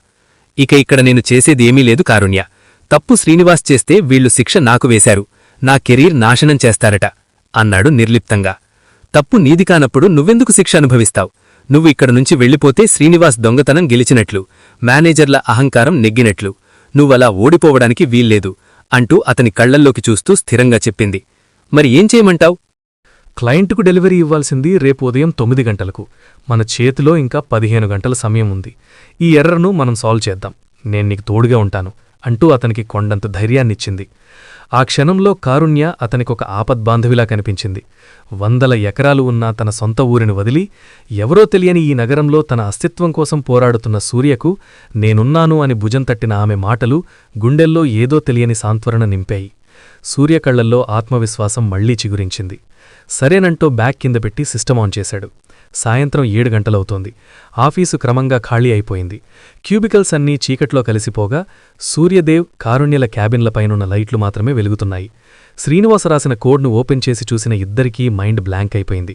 ఇక ఇక్కడ నేను చేసేదేమీ లేదు కారుణ్య. తప్పు శ్రీనివాస్ చేస్తే వీళ్లు శిక్ష నాకు వేశారు. నా కెరీర్ నాశనం చేస్తారట అన్నాడు నిర్లిప్తంగా. తప్పు నీది కానప్పుడు నువ్వెందుకు శిక్ష అనుభవిస్తావు? నువ్వు ఇక్కడ నుంచి వెళ్ళిపోతే శ్రీనివాస్ దొంగతనం గెలిచినట్లు, మేనేజర్ల అహంకారం నెగ్గినట్లు. నువ్వలా ఓడిపోవడానికి వీల్లేదు అంటూ అతని కళ్లల్లోకి చూస్తూ స్థిరంగా చెప్పింది. మరి ఏం చేయమంటావు? క్లయింట్కు డెలివరీ ఇవ్వాల్సింది రేపు ఉదయం 9 గంటలకు. మన చేతిలో ఇంకా 15 గంటల సమయం ఉంది. ఈ ఎర్రర్ను మనం సాల్వ్ చేద్దాం. నేను నీకు తోడుగా ఉంటాను అంటూ అతనికి కొండంత ధైర్యాన్నిచ్చింది. ఆ క్షణంలో కారుణ్య అతనికొక ఆపద్బాంధవిలా కనిపించింది. 100 ఎకరాలు ఉన్న తన సొంత ఊరిని వదిలి ఎవరో తెలియని ఈ నగరంలో తన అస్తిత్వం కోసం పోరాడుతున్న సూర్యకు నేనున్నాను అని భుజం తట్టిన ఆమె మాటలు గుండెల్లో ఏదో తెలియని సాంత్వరణ నింపాయి. సూర్య కళ్లల్లో ఆత్మవిశ్వాసం మళ్లీ చిగురించింది. సరేనంటూ బ్యాగ్ కింద పెట్టి సిస్టమ్ ఆన్ చేశాడు. సాయంత్రం 7 గంటలవుతోంది. ఆఫీసు క్రమంగా ఖాళీ అయిపోయింది. క్యూబికల్స్ అన్నీ చీకట్లో కలిసిపోగా సూర్యదేవ్, కారుణ్యల క్యాబిన్లపైనున్న లైట్లు మాత్రమే వెలుగుతున్నాయి. శ్రీనివాస రాసిన కోడ్ను ఓపెన్ చేసి చూసిన ఇద్దరికీ మైండ్ బ్లాంక్ అయిపోయింది.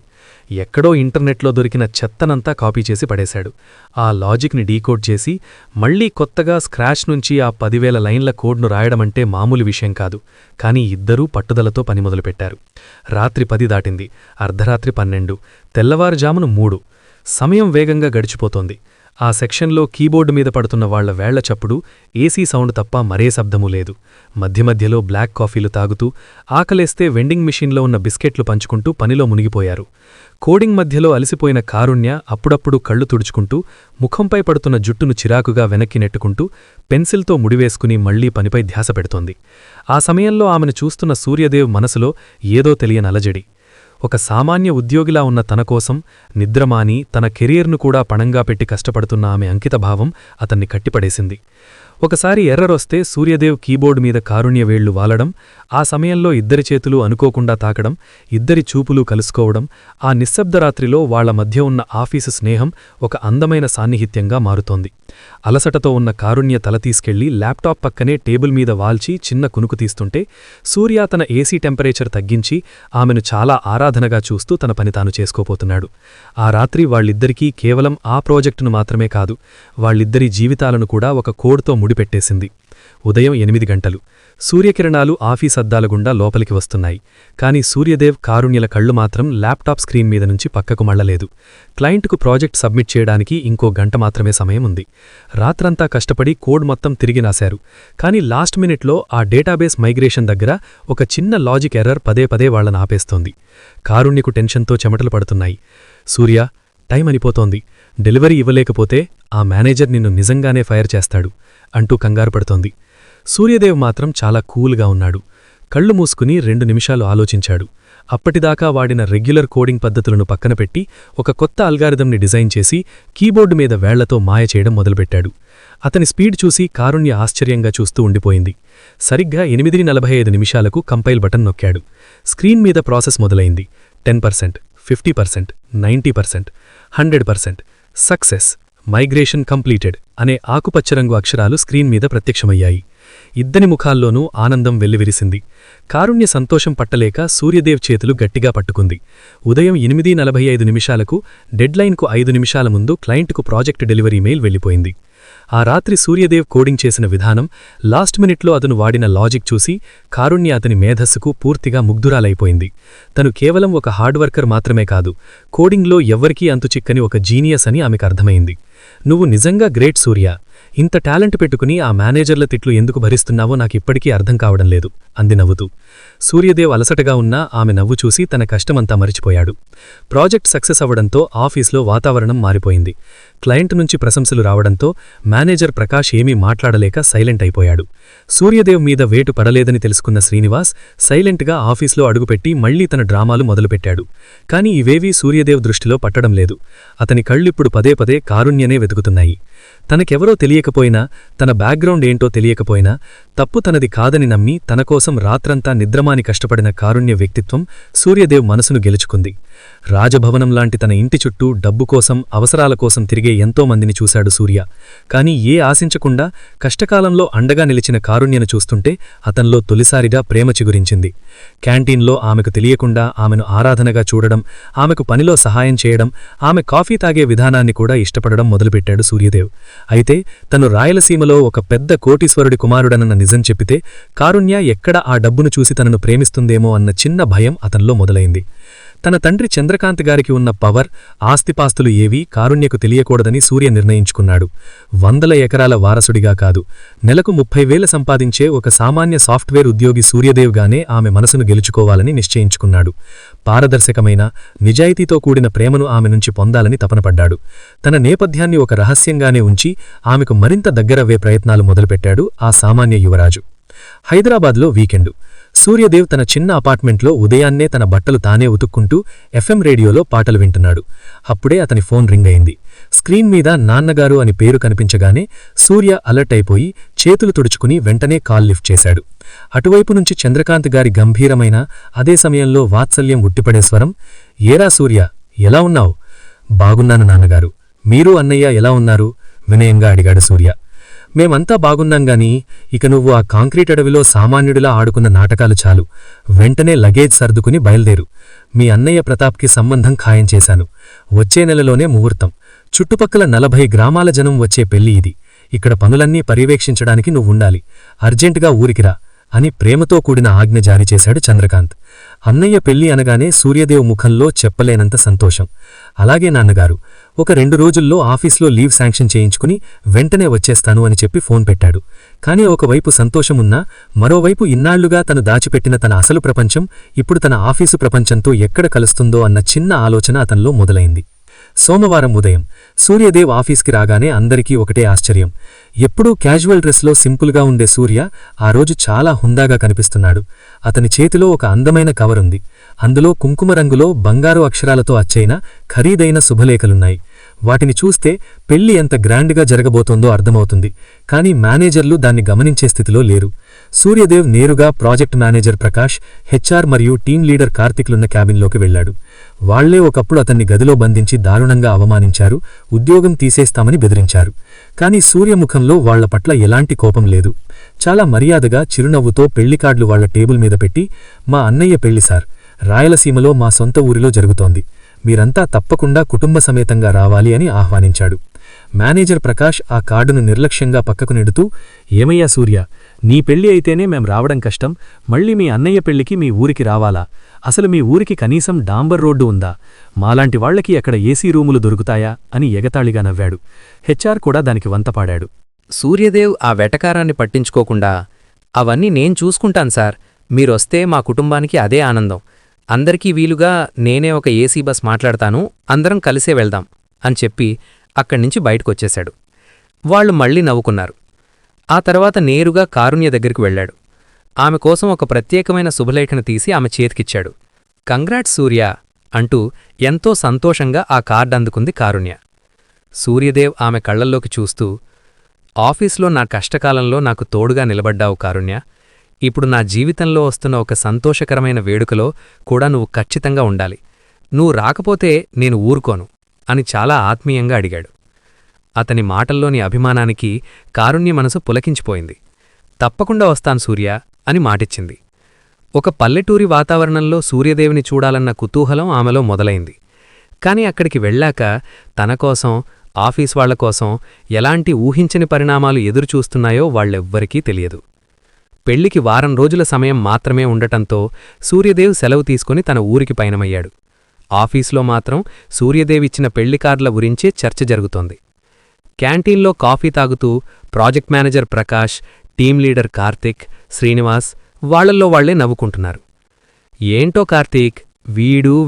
ఎక్కడో ఇంటర్నెట్లో దొరికిన చెత్తనంతా కాపీ చేసి పడేశాడు. ఆ లాజిక్ని డీకోడ్ చేసి మళ్లీ కొత్తగా స్క్రాచ్ నుంచి ఆ 10,000 లైన్ల కోడ్ను రాయడమంటే మామూలు విషయం కాదు. కానీ ఇద్దరూ పట్టుదలతో పని మొదలుపెట్టారు. రాత్రి 10 దాటింది. అర్ధరాత్రి 12, తెల్లవారుజామున 3. సమయం వేగంగా గడిచిపోతోంది. ఆ సెక్షన్లో కీబోర్డు మీద పడుతున్న వాళ్ల వేళ్ల చప్పుడు, ఏసీ సౌండ్ తప్ప మరే శబ్దమూ లేదు. మధ్య మధ్యలో బ్లాక్ కాఫీలు తాగుతూ, ఆకలేస్తే వెండింగ్ మిషన్లో ఉన్న బిస్కెట్లు పంచుకుంటూ పనిలో మునిగిపోయారు. కోడింగ్ మధ్యలో అలసిపోయిన కారుణ్య అప్పుడప్పుడు కళ్ళు తుడుచుకుంటూ, ముఖంపై పడుతున్న జుట్టును చిరాకుగా వెనక్కి నెట్టుకుంటూ, పెన్సిల్తో ముడివేసుకుని మళ్లీ పనిపై ధ్యాస పెడుతోంది. ఆ సమయంలో ఆమెను చూస్తున్న సూర్యదేవ్ మనసులో ఏదో తెలియని అలజడి. ఒక సామాన్య ఉద్యోగిలా ఉన్న తనకోసం నిద్రమాని తన కెరీర్ను కూడా పణంగా పెట్టి కష్టపడుతున్న ఆమె అంకితభావం అతన్ని కట్టిపడేసింది. ఒకసారి ఎర్రరొస్తే సూర్యదేవ్ కీబోర్డు మీద కారుణ్య వేళ్లు వాలడం, ఆ సమయంలో ఇద్దరి చేతులు అనుకోకుండా తాకడం, ఇద్దరి చూపులు కలుసుకోవడం, ఆ నిశ్శబ్దరాత్రిలో వాళ్ల మధ్య ఉన్న ఆఫీసు స్నేహం ఒక అందమైన సాన్నిహిత్యంగా మారుతోంది. అలసటతో ఉన్న కారుణ్య తల తీసుకెళ్లి ల్యాప్టాప్ పక్కనే టేబుల్ మీద వాల్చి చిన్న కునుకు తీస్తుంటే సూర్య తన ఏసీ టెంపరేచర్ తగ్గించి ఆమెను చాలా ఆరాధనగా చూస్తూ తన పని తాను చేసుకోపోతున్నాడు. ఆ రాత్రి వాళ్ళిద్దరికీ కేవలం ఆ ప్రాజెక్టును మాత్రమే కాదు, వాళ్ళిద్దరి జీవితాలను కూడా ఒక కోడ్తో ముడిపెట్టేసింది. ఉదయం 8 గంటలు. సూర్యకిరణాలు ఆఫీస్ అద్దాల గుండా లోపలికి వస్తున్నాయి. కాని సూర్యదేవ్, కారుణ్యల కళ్ళు మాత్రం ల్యాప్టాప్ స్క్రీన్ మీద నుంచి పక్కకు మళ్లలేదు. క్లయింట్కు ప్రాజెక్ట్ సబ్మిట్ చేయడానికి ఇంకో గంట మాత్రమే సమయం ఉంది. రాత్రంతా కష్టపడి కోడ్ మొత్తం తిరిగి రాశారు. కాని లాస్ట్ మినిట్లో ఆ డేటాబేస్ మైగ్రేషన్ దగ్గర ఒక చిన్న లాజిక్ ఎర్రర్ పదే పదే వాళ్లను ఆపేస్తోంది. కారుణ్యకు టెన్షన్తో చెమటలు పడుతున్నాయి. సూర్య, టైం అనిపోతోంది. డెలివరీ ఇవ్వలేకపోతే ఆ మేనేజర్ నిన్ను నిజంగానే ఫైర్ చేస్తాడు అంటూ కంగారు పడుతోంది. సూర్యదేవ్ మాత్రం చాలా కూల్గా ఉన్నాడు. కళ్ళు మూసుకుని 2 నిమిషాలు ఆలోచించాడు. అప్పటిదాకా వాడిన రెగ్యులర్ కోడింగ్ పద్ధతులను పక్కనపెట్టి ఒక కొత్త అల్గారిథంని డిజైన్ చేసి కీబోర్డు మీద వేళ్లతో మాయ చేయడం మొదలుపెట్టాడు. అతని స్పీడ్ చూసి కారుణ్య ఆశ్చర్యంగా చూస్తూ ఉండిపోయింది. సరిగ్గా 8:45 నిమిషాలకు కంపైల్ బటన్ నొక్కాడు. స్క్రీన్ మీద ప్రాసెస్ మొదలైంది. 10%, 50%, 90%, 100%, సక్సెస్, మైగ్రేషన్ కంప్లీటెడ్ అనే ఆకుపచ్చరంగు అక్షరాలు స్క్రీన్ మీద ప్రత్యక్షమయ్యాయి. ఇద్దరి ముఖాల్లోనూ ఆనందం వెల్లివిరిసింది. కారుణ్య సంతోషం పట్టలేక సూర్యదేవ్ చేతులు గట్టిగా పట్టుకుంది. ఉదయం 8:45 నిమిషాలకు డెడ్లైన్కు 5 నిమిషాల ముందు క్లయింట్కు ప్రాజెక్ట్ డెలివరీ మెయిల్ వెళ్ళిపోయింది. ఆ రాత్రి సూర్యదేవ్ కోడింగ్ చేసిన విధానం, లాస్ట్ మినిట్లో అతను వాడిన లాజిక్ చూసి కారుణ్య అతని మేధస్సుకు పూర్తిగా ముగ్ధురాలైపోయింది. తను కేవలం ఒక హార్డ్వర్కర్ మాత్రమే కాదు, కోడింగ్లో ఎవ్వరికీ అంతుచిక్కని ఒక జీనియస్ అని ఆమెకు అర్థమైంది. నువ్వు నిజంగా గ్రేట్ సూర్య. ఇంత టాలెంట్ పెట్టుకుని ఆ మేనేజర్ల తిట్లు ఎందుకు భరిస్తున్నావో నాకిప్పటికీ అర్థం కావడం లేదు అంది నవ్వుతూ. సూర్యదేవ్ అలసటగా ఉన్నా ఆమె నవ్వు చూసి తన కష్టమంతా మరిచిపోయాడు. ప్రాజెక్ట్ సక్సెస్ అవ్వడంతో ఆఫీస్లో వాతావరణం మారిపోయింది. క్లయింట్ నుంచి ప్రశంసలు రావడంతో మేనేజర్ ప్రకాష్ ఏమీ మాట్లాడలేక సైలెంట్ అయిపోయాడు. సూర్యదేవ్ మీద వేటు పడలేదని తెలుసుకున్న శ్రీనివాస్ సైలెంట్గా ఆఫీస్లో అడుగుపెట్టి మళ్లీ తన డ్రామాలు మొదలుపెట్టాడు. కాని ఇవేవీ సూర్యదేవ్ దృష్టిలో పట్టడం లేదు. అతని కళ్ళిప్పుడు పదే పదే కారుణ్యనే వెతుకుతున్నాయి. తనకెవరో తెలియకపోయినా, తన బ్యాక్గ్రౌండ్ ఏంటో తెలియకపోయినా, తప్పు తనది కాదని నమ్మి తనకోసం రాత్రంతా నిద్రమాని కష్టపడిన కారుణ్య వ్యక్తిత్వం సూర్యదేవ్ మనసును గెలుచుకుంది. రాజభవనంలాంటి తన ఇంటి చుట్టూ డబ్బు కోసం, అవసరాల కోసం తిరిగే ఎంతోమందిని చూశాడు సూర్య. కాని ఏ ఆశించకుండా కష్టకాలంలో అండగా నిలిచిన కారుణ్యను చూస్తుంటే అతన్లో తొలిసారిగా ప్రేమ చిగురించింది. క్యాంటీన్లో ఆమెకు తెలియకుండా ఆమెను ఆరాధనగా చూడడం, ఆమెకు పనిలో సహాయం చేయడం, ఆమె కాఫీ తాగే విధానాన్ని కూడా ఇష్టపడడం మొదలుపెట్టాడు సూర్యదేవ్. అయితే తను రాయలసీమలో ఒక పెద్ద కోటీశ్వరుడి కుమారుడనన్న నిజం చెప్పితే కారుణ్య ఎక్కడ ఆ డబ్బును చూసి తనను ప్రేమిస్తుందేమో అన్న చిన్న భయం అతన్లో మొదలైంది. తన తండ్రి చంద్రకాంత్ గారికి ఉన్న పవర్, ఆస్తిపాస్తులు ఏవీ కారుణ్యకు తెలియకూడదని సూర్య నిర్ణయించుకున్నాడు. 100 ఎకరాల వారసుడిగా కాదు, నెలకు 30,000 సంపాదించే ఒక సామాన్య సాఫ్ట్వేర్ ఉద్యోగి సూర్యదేవ్గానే ఆమె మనసును గెలుచుకోవాలని నిశ్చయించుకున్నాడు. పారదర్శకమైన, నిజాయితీతో కూడిన ప్రేమను ఆమె నుంచి పొందాలని తపనపడ్డాడు. తన నేపథ్యాన్ని ఒక రహస్యంగానే ఉంచి ఆమెకు మరింత దగ్గరవ్వే ప్రయత్నాలు మొదలుపెట్టాడు ఆ సామాన్య యువరాజు. హైదరాబాద్లో వీకెండు. సూర్యదేవ్ తన చిన్న అపార్ట్మెంట్లో ఉదయాన్నే తన బట్టలు తానే ఉతుక్కుంటూ ఎఫ్ఎం రేడియోలో పాటలు వింటున్నాడు. అప్పుడే అతని ఫోన్ రింగ్ అయింది. స్క్రీన్ మీద నాన్నగారు అని పేరు కనిపించగానే సూర్య అలర్ట్ అయిపోయి చేతులు తుడుచుకుని వెంటనే కాల్ లిఫ్ట్ చేశాడు. అటువైపు నుంచి చంద్రకాంత్ గారి గంభీరమైన, అదే సమయంలో వాత్సల్యం ఉట్టిపడే స్వరం, ఏరా సూర్య, ఎలా ఉన్నావు? బాగున్నాను నాన్నగారు. మీరు అన్నయ్య ఎలా ఉన్నారు? వినయంగా అడిగాడు సూర్య. మేమంతా బాగున్నాంగాని ఇక నువ్వు ఆ కాంక్రీట్ అడవిలో సామాన్యుడిలా ఆడుకున్న నాటకాలు చాలు. వెంటనే లగేజ్ సర్దుకుని బయల్దేరు. మీ అన్నయ్య ప్రతాప్కి సంబంధం ఖాయం చేశాను. వచ్చే నెలలోనే ముహూర్తం. చుట్టుపక్కల 40 గ్రామాల జనం వచ్చే పెళ్లి ఇది. ఇక్కడ పనులన్నీ పర్యవేక్షించడానికి నువ్వుండాలి. అర్జెంటుగా ఊరికిరా అని ప్రేమతో కూడిన ఆజ్ఞ జారీ చేశాడు చంద్రకాంత్. అన్నయ్య పెళ్లి అనగానే సూర్యదేవ్ ముఖంలో చెప్పలేనంత సంతోషం. అలాగే నాన్నగారు, ఒక 2 రోజుల్లో ఆఫీస్లో లీవ్ శాంక్షన్ చేయించుకుని వెంటనే వచ్చేస్తాను అని చెప్పి ఫోన్ పెట్టాడు. కాని ఒకవైపు సంతోషమున్నా, మరోవైపు ఇన్నాళ్లుగా తను దాచిపెట్టిన తన అసలు ప్రపంచం ఇప్పుడు తన ఆఫీసు ప్రపంచంతో ఎక్కడ కలుస్తుందో అన్న చిన్న ఆలోచన అతనిలో మొదలైంది. సోమవారం ఉదయం సూర్యదేవ్ ఆఫీస్కి రాగానే అందరికీ ఒకటే ఆశ్చర్యం. ఎప్పుడూ క్యాజువల్ డ్రెస్లో సింపుల్గా ఉండే సూర్య ఆ రోజు చాలా హుందాగా కనిపిస్తున్నాడు. అతని చేతిలో ఒక అందమైన కవరుంది. అందులో కుంకుమ రంగులో బంగారు అక్షరాలతో అచ్చైన ఖరీదైన శుభలేఖలున్నాయి. వాటిని చూస్తే పెళ్లి ఎంత గ్రాండ్గా జరగబోతోందో అర్థమవుతుంది. కాని మేనేజర్లు దాన్ని గమనించే స్థితిలో లేరు. సూర్యదేవ్ నేరుగా ప్రాజెక్ట్ మేనేజర్ ప్రకాష్, హెచ్ఆర్ మరియు టీం లీడర్ కార్తిక్లున్న క్యాబిన్లోకి వెళ్లాడు. వాళ్లే ఒకప్పుడు అతన్ని గదిలో బంధించి దారుణంగా అవమానించారు, ఉద్యోగం తీసేస్తామని బెదిరించారు. కాని సూర్యముఖంలో వాళ్ల పట్ల ఎలాంటి కోపం లేదు. చాలా మర్యాదగా చిరునవ్వుతో పెళ్లికార్డులు వాళ్ల టేబుల్ మీద పెట్టి, మా అన్నయ్య పెళ్లి సార్, రాయలసీమలో మా సొంత ఊరిలో జరుగుతోంది. మీరంతా తప్పకుండా కుటుంబ సమేతంగా రావాలి అని ఆహ్వానించాడు. మేనేజర్ ప్రకాష్ ఆ కార్డును నిర్లక్ష్యంగా పక్కకు నెడుతూ, ఏమయ్యా సూర్య, నీ పెళ్లి అయితేనే మేం రావడం కష్టం, మళ్ళీ మీ అన్నయ్య పెళ్లికి మీ ఊరికి రావాలా? అసలు మీ ఊరికి కనీసం డాంబర్ రోడ్డు ఉందా? మాలాంటి వాళ్లకి అక్కడ ఏసీ రూములు దొరుకుతాయా అని ఎగతాళిగా నవ్వాడు. హెచ్ఆర్ కూడా దానికి వంతపాడాడు. సూర్యదేవ్ ఆ వెటకారాన్ని పట్టించుకోకుండా, అవన్నీ నేను చూసుకుంటాను సార్, మీరొస్తే మా కుటుంబానికి అదే ఆనందం. అందరికీ వీలుగా నేనే ఒక ఏసీ బస్ మాట్లాడతాను, అందరం కలిసే వెళ్దాం అని చెప్పి అక్కడ్నించి బయటకొచ్చేశాడు. వాళ్లు మళ్లీ నవ్వుకున్నారు. ఆ తర్వాత నేరుగా కారుణ్య దగ్గరికి వెళ్లాడు. ఆమె కోసం ఒక ప్రత్యేకమైన శుభలేఖను తీసి ఆమె చేతికిచ్చాడు. కంగ్రాట్స్ సూర్య అంటూ ఎంతో సంతోషంగా ఆ కార్డు అందుకుంది కారుణ్య. సూర్యదేవ్ ఆమె కళ్లల్లోకి చూస్తూ, ఆఫీస్లో నా కష్టకాలంలో నాకు తోడుగా నిలబడ్డావు కారుణ్య. ఇప్పుడు నా జీవితంలో వస్తున్న ఒక సంతోషకరమైన వేడుకలో కూడా నువ్వు ఖచ్చితంగా ఉండాలి. నువ్వు రాకపోతే నేను ఊరుకోను అని చాలా ఆత్మీయంగా అడిగాడు. అతని మాటల్లోని అభిమానానికి కారుణ్య మనసు పులకించిపోయింది. తప్పకుండా వస్తాను సూర్య అని మాటిచ్చింది. ఒక పల్లెటూరి వాతావరణంలో సూర్యదేవిని చూడాలన్న కుతూహలం ఆమెలో మొదలైంది. కాని అక్కడికి వెళ్ళాక తనకోసం, ఆఫీస్ వాళ్లకోసం ఎలాంటి ఊహించని పరిణామాలు ఎదురుచూస్తున్నాయో వాళ్లెవ్వరికీ తెలియదు. పెళ్లికి వారం రోజుల సమయం మాత్రమే ఉండటంతో సూర్యదేవ్ సెలవు తీసుకుని తన ఊరికి పయనమయ్యాడు. ఆఫీస్లో మాత్రం సూర్యదేవిచ్చిన పెళ్లికార్డుల గురించే చర్చ జరుగుతోంది. క్యాంటీన్లో కాఫీ తాగుతూ project manager Prakash, team leader Karthik, Srinivas వాళ్లల్లో వాళ్లే నవ్వుకుంటున్నారు. ఏంటో కార్తీక్,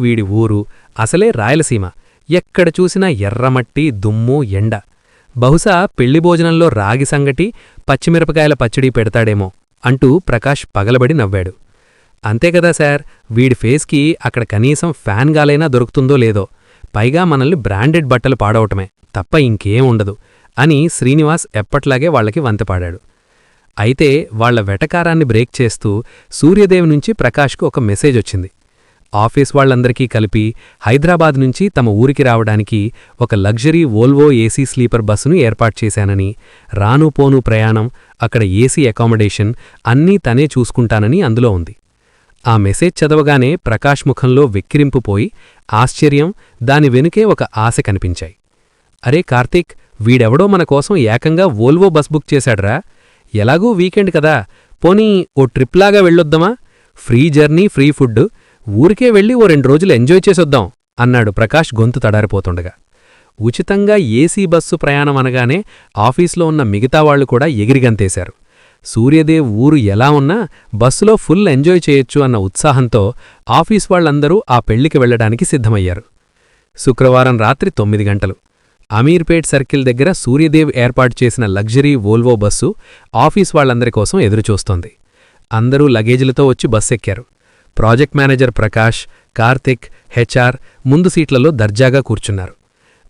వీడి ఊరు అసలే రాయలసీమ, ఎక్కడ చూసినా ఎర్రమట్టి, దుమ్ము, ఎండ. బహుశా పెళ్లి భోజనంలో రాగి సంగటి, పచ్చిమిరపకాయల పచ్చడి పెడతాడేమో అంటూ ప్రకాష్ పగలబడి నవ్వాడు. అంతేకదా సార్, వీడి ఫేస్కి అక్కడ కనీసం ఫ్యాన్ గాలైనా దొరుకుతుందో లేదో, పైగా మనల్ని బ్రాండెడ్ బట్టలు పాడవటమే తప్ప ఇంకేం ఉండదు అని శ్రీనివాస్ ఎప్పట్లాగే వాళ్లకి వంతపాడాడు. అయితే వాళ్ల వెటకారాన్ని బ్రేక్ చేస్తూ సూర్యదేవ్ నుంచి ప్రకాష్కు ఒక మెసేజ్ వచ్చింది. ఆఫీస్ వాళ్లందరికీ కలిపి హైదరాబాద్ నుంచి తమ ఊరికి రావడానికి ఒక లగ్జరీ వోల్వో ఏసీ స్లీపర్ బస్సును ఏర్పాటు చేశానని, రాను పోను ప్రయాణం, అక్కడ ఏసీ అకామిడేషన్ అన్నీ తనే చూసుకుంటానని అందులో ఉంది. ఆ మెసేజ్ చదవగానే ప్రకాష్ ముఖంలో వెక్కిరింపు పోయి ఆశ్చర్యం, దాని వెనుకే ఒక ఆశ కనిపించాయి. అరే కార్తీక్, వీడెవడో మన కోసం ఏకంగా వోల్వో బస్ బుక్ చేశాడ్రా. ఎలాగూ వీకెండ్ కదా, పోనీ ఓ ట్రిప్లాగా వెళ్ళొద్దామా? ఫ్రీ జర్నీ, ఫ్రీ ఫుడ్, ఊరికే వెళ్ళి ఓ 2 రోజులు ఎంజాయ్ చేసొద్దాం అన్నాడు ప్రకాష్ గొంతు తడారిపోతుండగా. ఉచితంగా ఏసీ బస్సు ప్రయాణం అనగానే ఆఫీస్లో ఉన్న మిగతా వాళ్లు కూడా ఎగిరిగంతేశారు. సూర్యదేవ్ ఊరు ఎలా ఉన్నా బస్సులో ఫుల్ ఎంజాయ్ చేయొచ్చు అన్న ఉత్సాహంతో ఆఫీస్ వాళ్లందరూ ఆ పెళ్లికి వెళ్లడానికి సిద్ధమయ్యారు. శుక్రవారం రాత్రి 9 గంటలు అమీర్పేట్ సర్కిల్ దగ్గర సూర్యదేవ్ ఏర్పాటు చేసిన లగ్జరీ వోల్వో బస్సు ఆఫీస్ వాళ్లందరి కోసం ఎదురుచూస్తోంది. అందరూ లగేజీలతో వచ్చి బస్సెక్కారు. Project manager Prakash, Karthik, HR ముందు సీట్లలో దర్జాగా కూర్చున్నారు.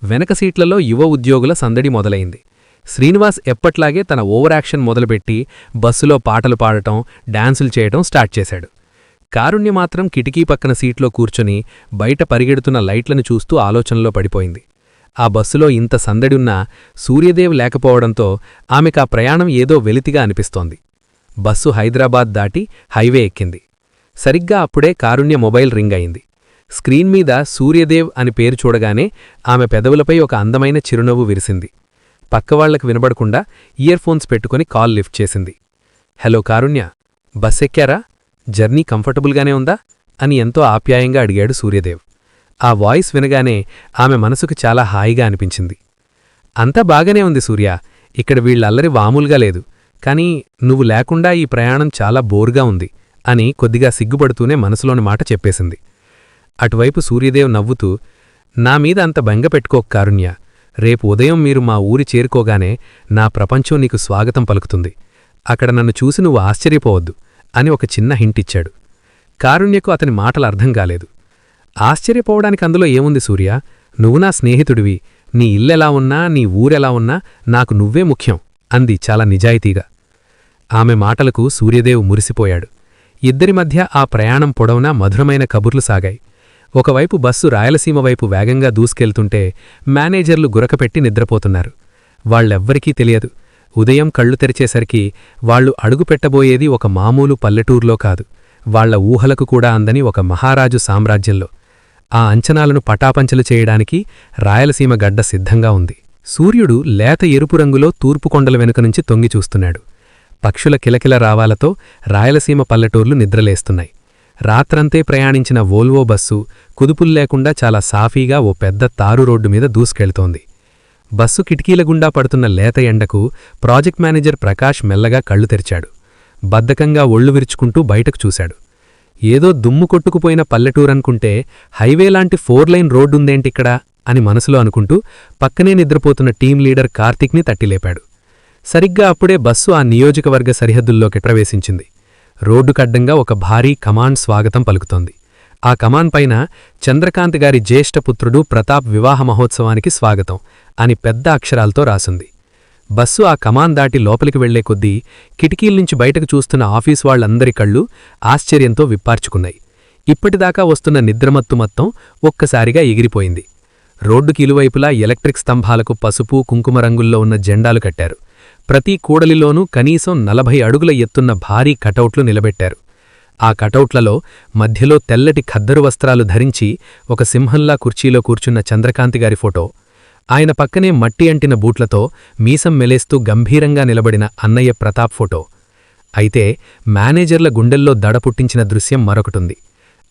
వెనక సీట్లలో యువ ఉద్యోగుల సందడి మొదలైంది. శ్రీనివాస్ ఎప్పట్లాగే తన ఓవరాక్షన్ మొదలుపెట్టి బస్సులో పాటలు పాడటం, డాన్సులు చేయటం స్టార్ట్ చేశాడు. కారుణ్య మాత్రం కిటికీ పక్కన సీట్లో కూర్చొని బయట పరిగెడుతున్న లైట్లను చూస్తూ ఆలోచనలో పడిపోయింది. ఆ బస్సులో ఇంత సందడున్నా సూర్యదేవ్ లేకపోవడంతో ఆమెకా ప్రయాణం ఏదో వెలితిగా అనిపిస్తోంది. బస్సు హైదరాబాద్ దాటి హైవే ఎక్కింది. సరిగ్గా అప్పుడే కారుణ్య మొబైల్ రింగ్ అయింది. స్క్రీన్ మీద సూర్యదేవ్ అని పేరు చూడగానే ఆమె పెదవులపై ఒక అందమైన చిరునవ్వు విరిసింది. పక్కవాళ్లకు వినబడకుండా ఇయర్ఫోన్స్ పెట్టుకుని కాల్ లిఫ్ట్ చేసింది. హలో కారుణ్య, బస్ ఎక్కారా? జర్నీ కంఫర్టబుల్గానే ఉందా అని ఎంతో ఆప్యాయంగా అడిగాడు సూర్యదేవ్. ఆ వాయిస్ వినగానే ఆమె మనసుకు చాలా హాయిగా అనిపించింది. అంతా బాగానే ఉంది సూర్య, ఇక్కడ వీళ్ళల్లరి వాములుగా లేదు, కానీ నువ్వు లేకుండా ఈ ప్రయాణం చాలా బోర్గా ఉంది అని కొద్దిగా సిగ్గుపడుతూనే మనసులోని మాట చెప్పేసింది. అటువైపు సూర్యదేవ్ నవ్వుతూ, నా మీద అంత బెంగ పెట్టుకోక కారుణ్య, రేపు ఉదయం మీరు మా ఊరి చేరుకోగానే నా ప్రపంచం నీకు స్వాగతం పలుకుతుంది. అక్కడ నన్ను చూసి నువ్వు ఆశ్చర్యపోవద్దు అని ఒక చిన్న హింటిచ్చాడు. కారుణ్యకు అతని మాటలు అర్థం కాలేదు. ఆశ్చర్యపోవడానికి అందులో ఏముంది సూర్య, నువ్వు నా స్నేహితుడివి, నీ ఇల్లెలా ఉన్నా, నీ ఊరెలా ఉన్నా నాకు నువ్వే ముఖ్యం అంది చాలా నిజాయితీగా. ఆమె మాటలకు సూర్యదేవ్ మురిసిపోయాడు. ఇద్దరి మధ్య ఆ ప్రయాణం పొడవునా మధురమైన కబుర్లు సాగాయి. ఒకవైపు బస్సు రాయలసీమ వైపు వేగంగా దూసుకెళ్తుంటే మేనేజర్లు గురకపెట్టి నిద్రపోతున్నారు. వాళ్లెవ్వరికీ తెలియదు, ఉదయం కళ్ళు తెరిచేసరికి వాళ్లు అడుగుపెట్టబోయేది ఒక మామూలు పల్లెటూర్లో కాదు, వాళ్ల ఊహలకు కూడా అందని ఒక మహారాజు సామ్రాజ్యంలో. ఆ అంచనాలను పటాపంచలు చేయడానికి రాయలసీమ గడ్డ సిద్ధంగా ఉంది. సూర్యుడు లేత ఎరుపు రంగులో తూర్పు కొండల వెనుక నుంచి తొంగి చూస్తున్నాడు. పక్షుల కిలకిల రావాలతో రాయలసీమ పల్లెటూర్లు నిద్రలేస్తున్నాయి. రాత్రంతే ప్రయాణించిన వోల్వో బస్సు కుదుపుల్లేకుండా చాలా సాఫీగా ఓ పెద్ద తారు రోడ్డు మీద దూసుకెళ్తోంది. బస్సు కిటికీల గుండా పడుతున్న లేత ఎండకు ప్రాజెక్ట్ మేనేజర్ ప్రకాష్ మెల్లగా కళ్ళు తెరిచాడు. బద్ధకంగా ఒళ్ళు విరుచుకుంటూ బయటకు చూశాడు. ఏదో దుమ్ము కొట్టుకుపోయిన పల్లెటూరనుకుంటే హైవేలాంటి 4 లైన్ రోడ్డుందేంటిక్కడా అని మనసులో అనుకుంటూ పక్కనే నిద్రపోతున్న టీం లీడర్ కార్తీక్ని తట్టిలేపాడు. సరిగ్గా అప్పుడే బస్సు ఆ నియోజకవర్గ సరిహద్దుల్లోకి ప్రవేశించింది. రోడ్డుకడ్డంగా ఒక భారీ కమాన్ స్వాగతం పలుకుతోంది. ఆ కమాన్ పైన చంద్రకాంత్ గారి జ్యేష్ఠపుత్రుడు ప్రతాప్ వివాహ మహోత్సవానికి స్వాగతం అని పెద్ద అక్షరాలతో రాసుంది. బస్సు ఆ కమాన్ దాటి లోపలికి వెళ్లే కొద్దీ కిటికీల్నుంచి బయటకు చూస్తున్న ఆఫీస్ వాళ్లందరి కళ్ళు ఆశ్చర్యంతో విప్పార్చుకున్నాయి. ఇప్పటిదాకా వస్తున్న నిద్రమత్తు మొత్తం ఒక్కసారిగా ఎగిరిపోయింది. రోడ్డుకి ఇరువైపులా ఎలక్ట్రిక్ స్తంభాలకు పసుపు, కుంకుమ రంగుల్లో ఉన్న జెండాలు కట్టారు. ప్రతి కూడలిలోనూ కనీసం 40 అడుగుల ఎత్తున్న భారీ కటౌట్లు నిలబెట్టారు. ఆ కటౌట్లలో మధ్యలో తెల్లటి ఖద్దరు వస్త్రాలు ధరించి ఒక సింహంలా కుర్చీలో కూర్చున్న చంద్రకాంతిగారి ఫోటో, ఆయన పక్కనే మట్టి అంటిన బూట్లతో మీసం మెలేస్తూ గంభీరంగా నిలబడిన అన్నయ్య ప్రతాప్ ఫోటో. అయితే మేనేజర్ల గుండెల్లో దడ పుట్టించిన దృశ్యం మరొకటుంది.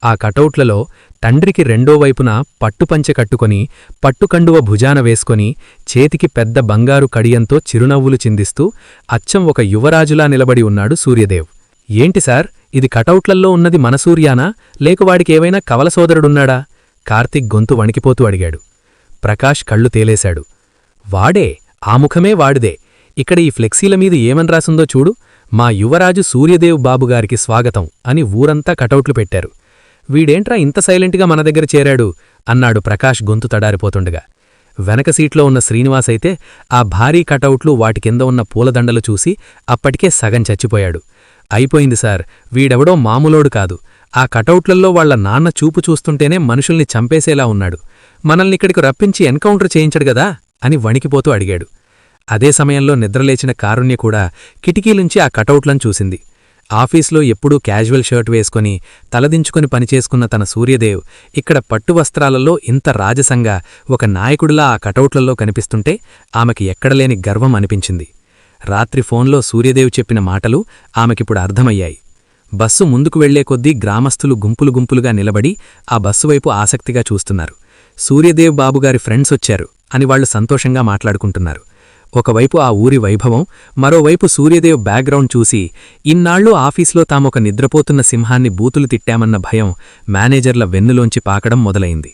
ఆ కటౌట్లలో తండ్రికి రెండో వైపున పట్టుపంచె కట్టుకొని, పట్టుకండువ భుజాన వేసుకొని, చేతికి పెద్ద బంగారు కడియంతో చిరునవ్వులు చిందిస్తూ అచ్చం ఒక యువరాజులా నిలబడి ఉన్నాడు సూర్యదేవ్. ఏంటి సార్, ఇది కటౌట్లల్లో ఉన్నది మన సూర్యానా, లేక వాడికేవైనా కవల సోదరుడున్నాడా? కార్తీక్ గొంతు వణికిపోతూ అడిగాడు. ప్రకాష్ కళ్ళు తేలేశాడు. వాడే, ఆ ముఖమే వాడిదే. ఇక్కడ ఈ ఫ్లెక్సీల మీద ఏమని రాసుందో చూడు, మా యువరాజు సూర్యదేవ్ బాబుగారికి స్వాగతం అని ఊరంతా కటౌట్లు పెట్టారు. వీడేంట్రా ఇంత సైలెంట్గా మన దగ్గర చేరాడు అన్నాడు ప్రకాష్ గొంతు తడారిపోతుండగా. వెనక సీట్లో ఉన్న శ్రీనివాసైతే ఆ భారీ కటౌట్లు వాటి కింద ఉన్న పూలదండలు చూసి అప్పటికే సగం చచ్చిపోయాడు. అయిపోయింది సార్, వీడెవడో మామూలోడు కాదు. ఆ కటౌట్లల్లో వాళ్ల నాన్న చూపు చూస్తుంటేనే మనుషుల్ని చంపేసేలా ఉన్నాడు. మనల్నిక్కడికి రప్పించి ఎన్కౌంటర్ చేయించడు గదా అని వణికిపోతూ అడిగాడు. అదే సమయంలో నిద్రలేచిన కారుణ్య కూడా కిటికీలుంచి ఆ కటౌట్లను చూసింది. ఆఫీస్లో ఎప్పుడూ క్యాజువల్ షర్ట్ వేసుకుని తలదించుకుని పనిచేసుకున్న తన సూర్యదేవ్ ఇక్కడ పట్టు వస్త్రాలలో ఇంత రాజసంగా ఒక నాయకుడిలా ఆ కటౌట్లలో కనిపిస్తుంటే ఆమెకి ఎక్కడలేని గర్వం అనిపించింది. రాత్రి ఫోన్లో సూర్యదేవ్ చెప్పిన మాటలు ఆమెకిప్పుడు అర్థమయ్యాయి. బస్సు ముందుకు వెళ్లే కొద్దీ గ్రామస్తులు గుంపులు గుంపులుగా నిలబడి ఆ బస్సు వైపు ఆసక్తిగా చూస్తున్నారు. సూర్యదేవ్ బాబుగారి ఫ్రెండ్స్ వచ్చారు అని వాళ్లు సంతోషంగా మాట్లాడుకుంటున్నారు. ఒకవైపు ఆ ఊరి వైభవం, మరోవైపు సూర్యదేవ్ బ్యాక్గ్రౌండ్ చూసి ఇన్నాళ్లు ఆఫీస్లో తామొక నిద్రపోతున్న సింహాన్ని బూతులు తిట్టామన్న భయం మేనేజర్ల వెన్నులోంచి పాకడం మొదలైంది.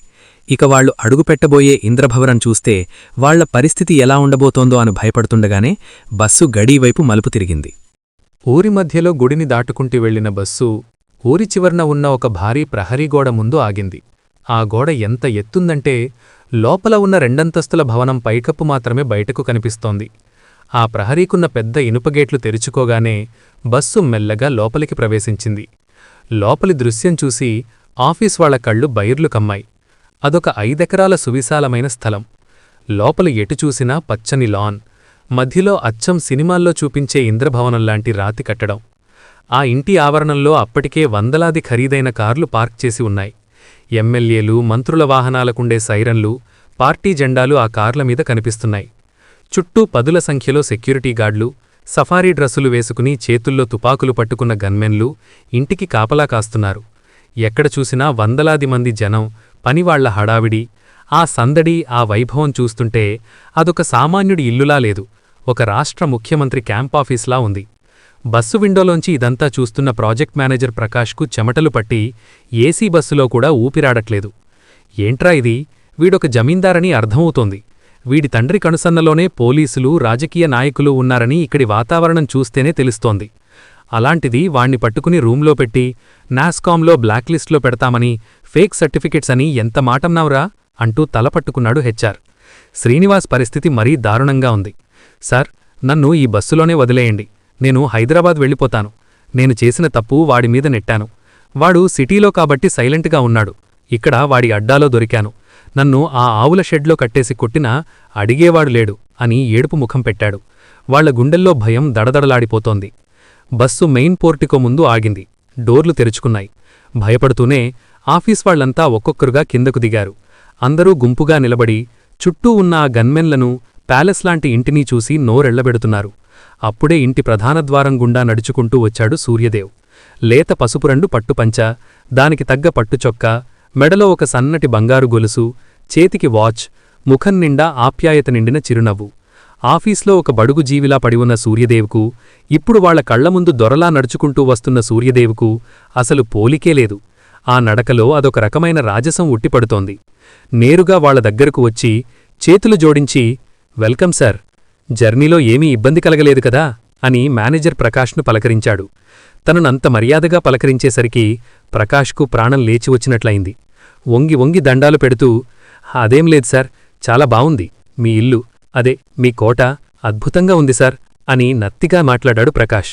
ఇక వాళ్లు అడుగుపెట్టబోయే ఇంద్రభవనం చూస్తే వాళ్ల పరిస్థితి ఎలా ఉండబోతోందో అని భయపడుతుండగానే బస్సు గడీవైపు మలుపు తిరిగింది. ఊరి మధ్యలో గుడిని దాటుకుంటూ వెళ్లిన బస్సు ఊరి చివర్న ఉన్న ఒక భారీ ప్రహరీగోడ ముందు ఆగింది. ఆ గోడ ఎంత ఎత్తుందంటే లోపల ఉన్న రెండంతస్తుల భవనం పైకప్పు మాత్రమే బయటకు కనిపిస్తోంది. ఆ ప్రహరీకున్న పెద్ద ఇనుపగేట్లు తెరుచుకోగానే బస్సు మెల్లగా లోపలికి ప్రవేశించింది. లోపలి దృశ్యం చూసి ఆఫీస్ వాళ్ల కళ్ళు బైర్లు కమ్మాయి. అదొక 5 ఎకరాల సువిశాలమైన స్థలం. లోపల ఎటు చూసినా పచ్చని లాన్, మధ్యలో అచ్చం సినిమాల్లో చూపించే ఇంద్రభవనంలాంటి రాతి కట్టడం. ఆ ఇంటి ఆవరణంలో అప్పటికే వందలాది ఖరీదైన కార్లు పార్క్ చేసి ఉన్నాయి. ఎమ్మెల్యేలు, మంత్రుల వాహనాలకుండే సైరన్లు, పార్టీ జెండాలు ఆ కార్ల మీద కనిపిస్తున్నాయి. చుట్టూ 10ల సంఖ్యలో సెక్యూరిటీ గార్డులు, సఫారీ డ్రస్సులు వేసుకుని చేతుల్లో తుపాకులు పట్టుకున్న గన్మెన్లు ఇంటికి కాపలా కాస్తున్నారు. ఎక్కడ చూసినా వందలాది మంది జనం, పనివాళ్ల హడావిడి. ఆ సందడి, ఆ వైభవం చూస్తుంటే అదొక సామాన్యుడి ఇల్లులా లేదు, ఒక రాష్ట్ర ముఖ్యమంత్రి క్యాంపాఫీస్లా ఉంది. బస్సు విండోలోంచి ఇదంతా చూస్తున్న ప్రాజెక్ట్ మేనేజర్ ప్రకాష్కు చెమటలు పట్టి ఏసీ బస్సులో కూడా ఊపిరాడట్లేదు. ఏంట్రా ఇది, వీడొక జమీందారని అర్థమవుతోంది. వీడి తండ్రి కనుసన్నలోనే పోలీసులు, రాజకీయ నాయకులు ఉన్నారని ఇక్కడి వాతావరణం చూస్తేనే తెలుస్తోంది. అలాంటిది వాణ్ణి పట్టుకుని రూంలో పెట్టి నాస్కాంలో బ్లాక్లిస్ట్లో పెడతామని, ఫేక్ సర్టిఫికెట్స్ అని ఎంత మాటన్నావురా అంటూ తలపట్టుకున్నాడు హెచ్ఆర్. శ్రీనివాస్ పరిస్థితి మరీ దారుణంగా ఉంది. సార్, నన్ను ఈ బస్సులోనే వదిలేయండి, నేను హైదరాబాద్ వెళ్ళిపోతాను. నేను చేసిన తప్పు వాడిమీద నెట్టాను. వాడు సిటీలో కాబట్టి సైలెంట్గా ఉన్నాడు. ఇక్కడ వాడి అడ్డాలో దొరికాను. నన్ను ఆ ఆవుల షెడ్లో కట్టేసి కొట్టినా అడిగేవాడు లేడు అని ఏడుపు ముఖం పెట్టాడు. వాళ్ల గుండెల్లో భయం దడదడలాడిపోతోంది. బస్సు మెయిన్ పోర్టికో ముందు ఆగింది. డోర్లు తెరుచుకున్నాయి. భయపడుతూనే ఆఫీస్ వాళ్లంతా ఒక్కొక్కరుగా కిందకు దిగారు. అందరూ గుంపుగా నిలబడి చుట్టూ ఉన్న ఆ గన్మెన్లను, ప్యాలెస్ లాంటి ఇంటినీ చూసి నోరెళ్లబెడుతున్నారు. అప్పుడే ఇంటి ప్రధానద్వారం గుండా నడుచుకుంటూ వచ్చాడు సూర్యదేవ్. లేత పసుపురండు పట్టుపంచ, దానికి తగ్గ పట్టుచొక్కా, మెడలో ఒక సన్నటి బంగారు గొలుసు, చేతికి వాచ్, ముఖం నిండా ఆప్యాయత నిండిన చిరునవ్వు. ఆఫీస్లో ఒక బడుగు జీవిలా పడివున్న సూర్యదేవ్కు, ఇప్పుడు వాళ్ల కళ్లముందు దొరలా నడుచుకుంటూ వస్తున్న సూర్యదేవ్కు అసలు పోలికే లేదు. ఆ నడకలో అదొక రకమైన రాజసం ఉట్టిపడుతోంది. నేరుగా వాళ్ల దగ్గరకు వచ్చి చేతులు జోడించి, వెల్కమ్ సార్, జర్నీలో ఏమీ ఇబ్బంది కలగలేదు కదా అని మేనేజర్ ప్రకాష్ను పలకరించాడు. తననంత మర్యాదగా పలకరించేసరికి ప్రకాష్కు ప్రాణం లేచి వచ్చినట్లయింది. వంగి వంగి దండాలు పెడుతూ, అదేం లేదు సార్, చాలా బావుంది. మీ ఇల్లు, అదే మీ కోట అద్భుతంగా ఉంది సార్ అని నత్తిగా మాట్లాడాడు ప్రకాష్.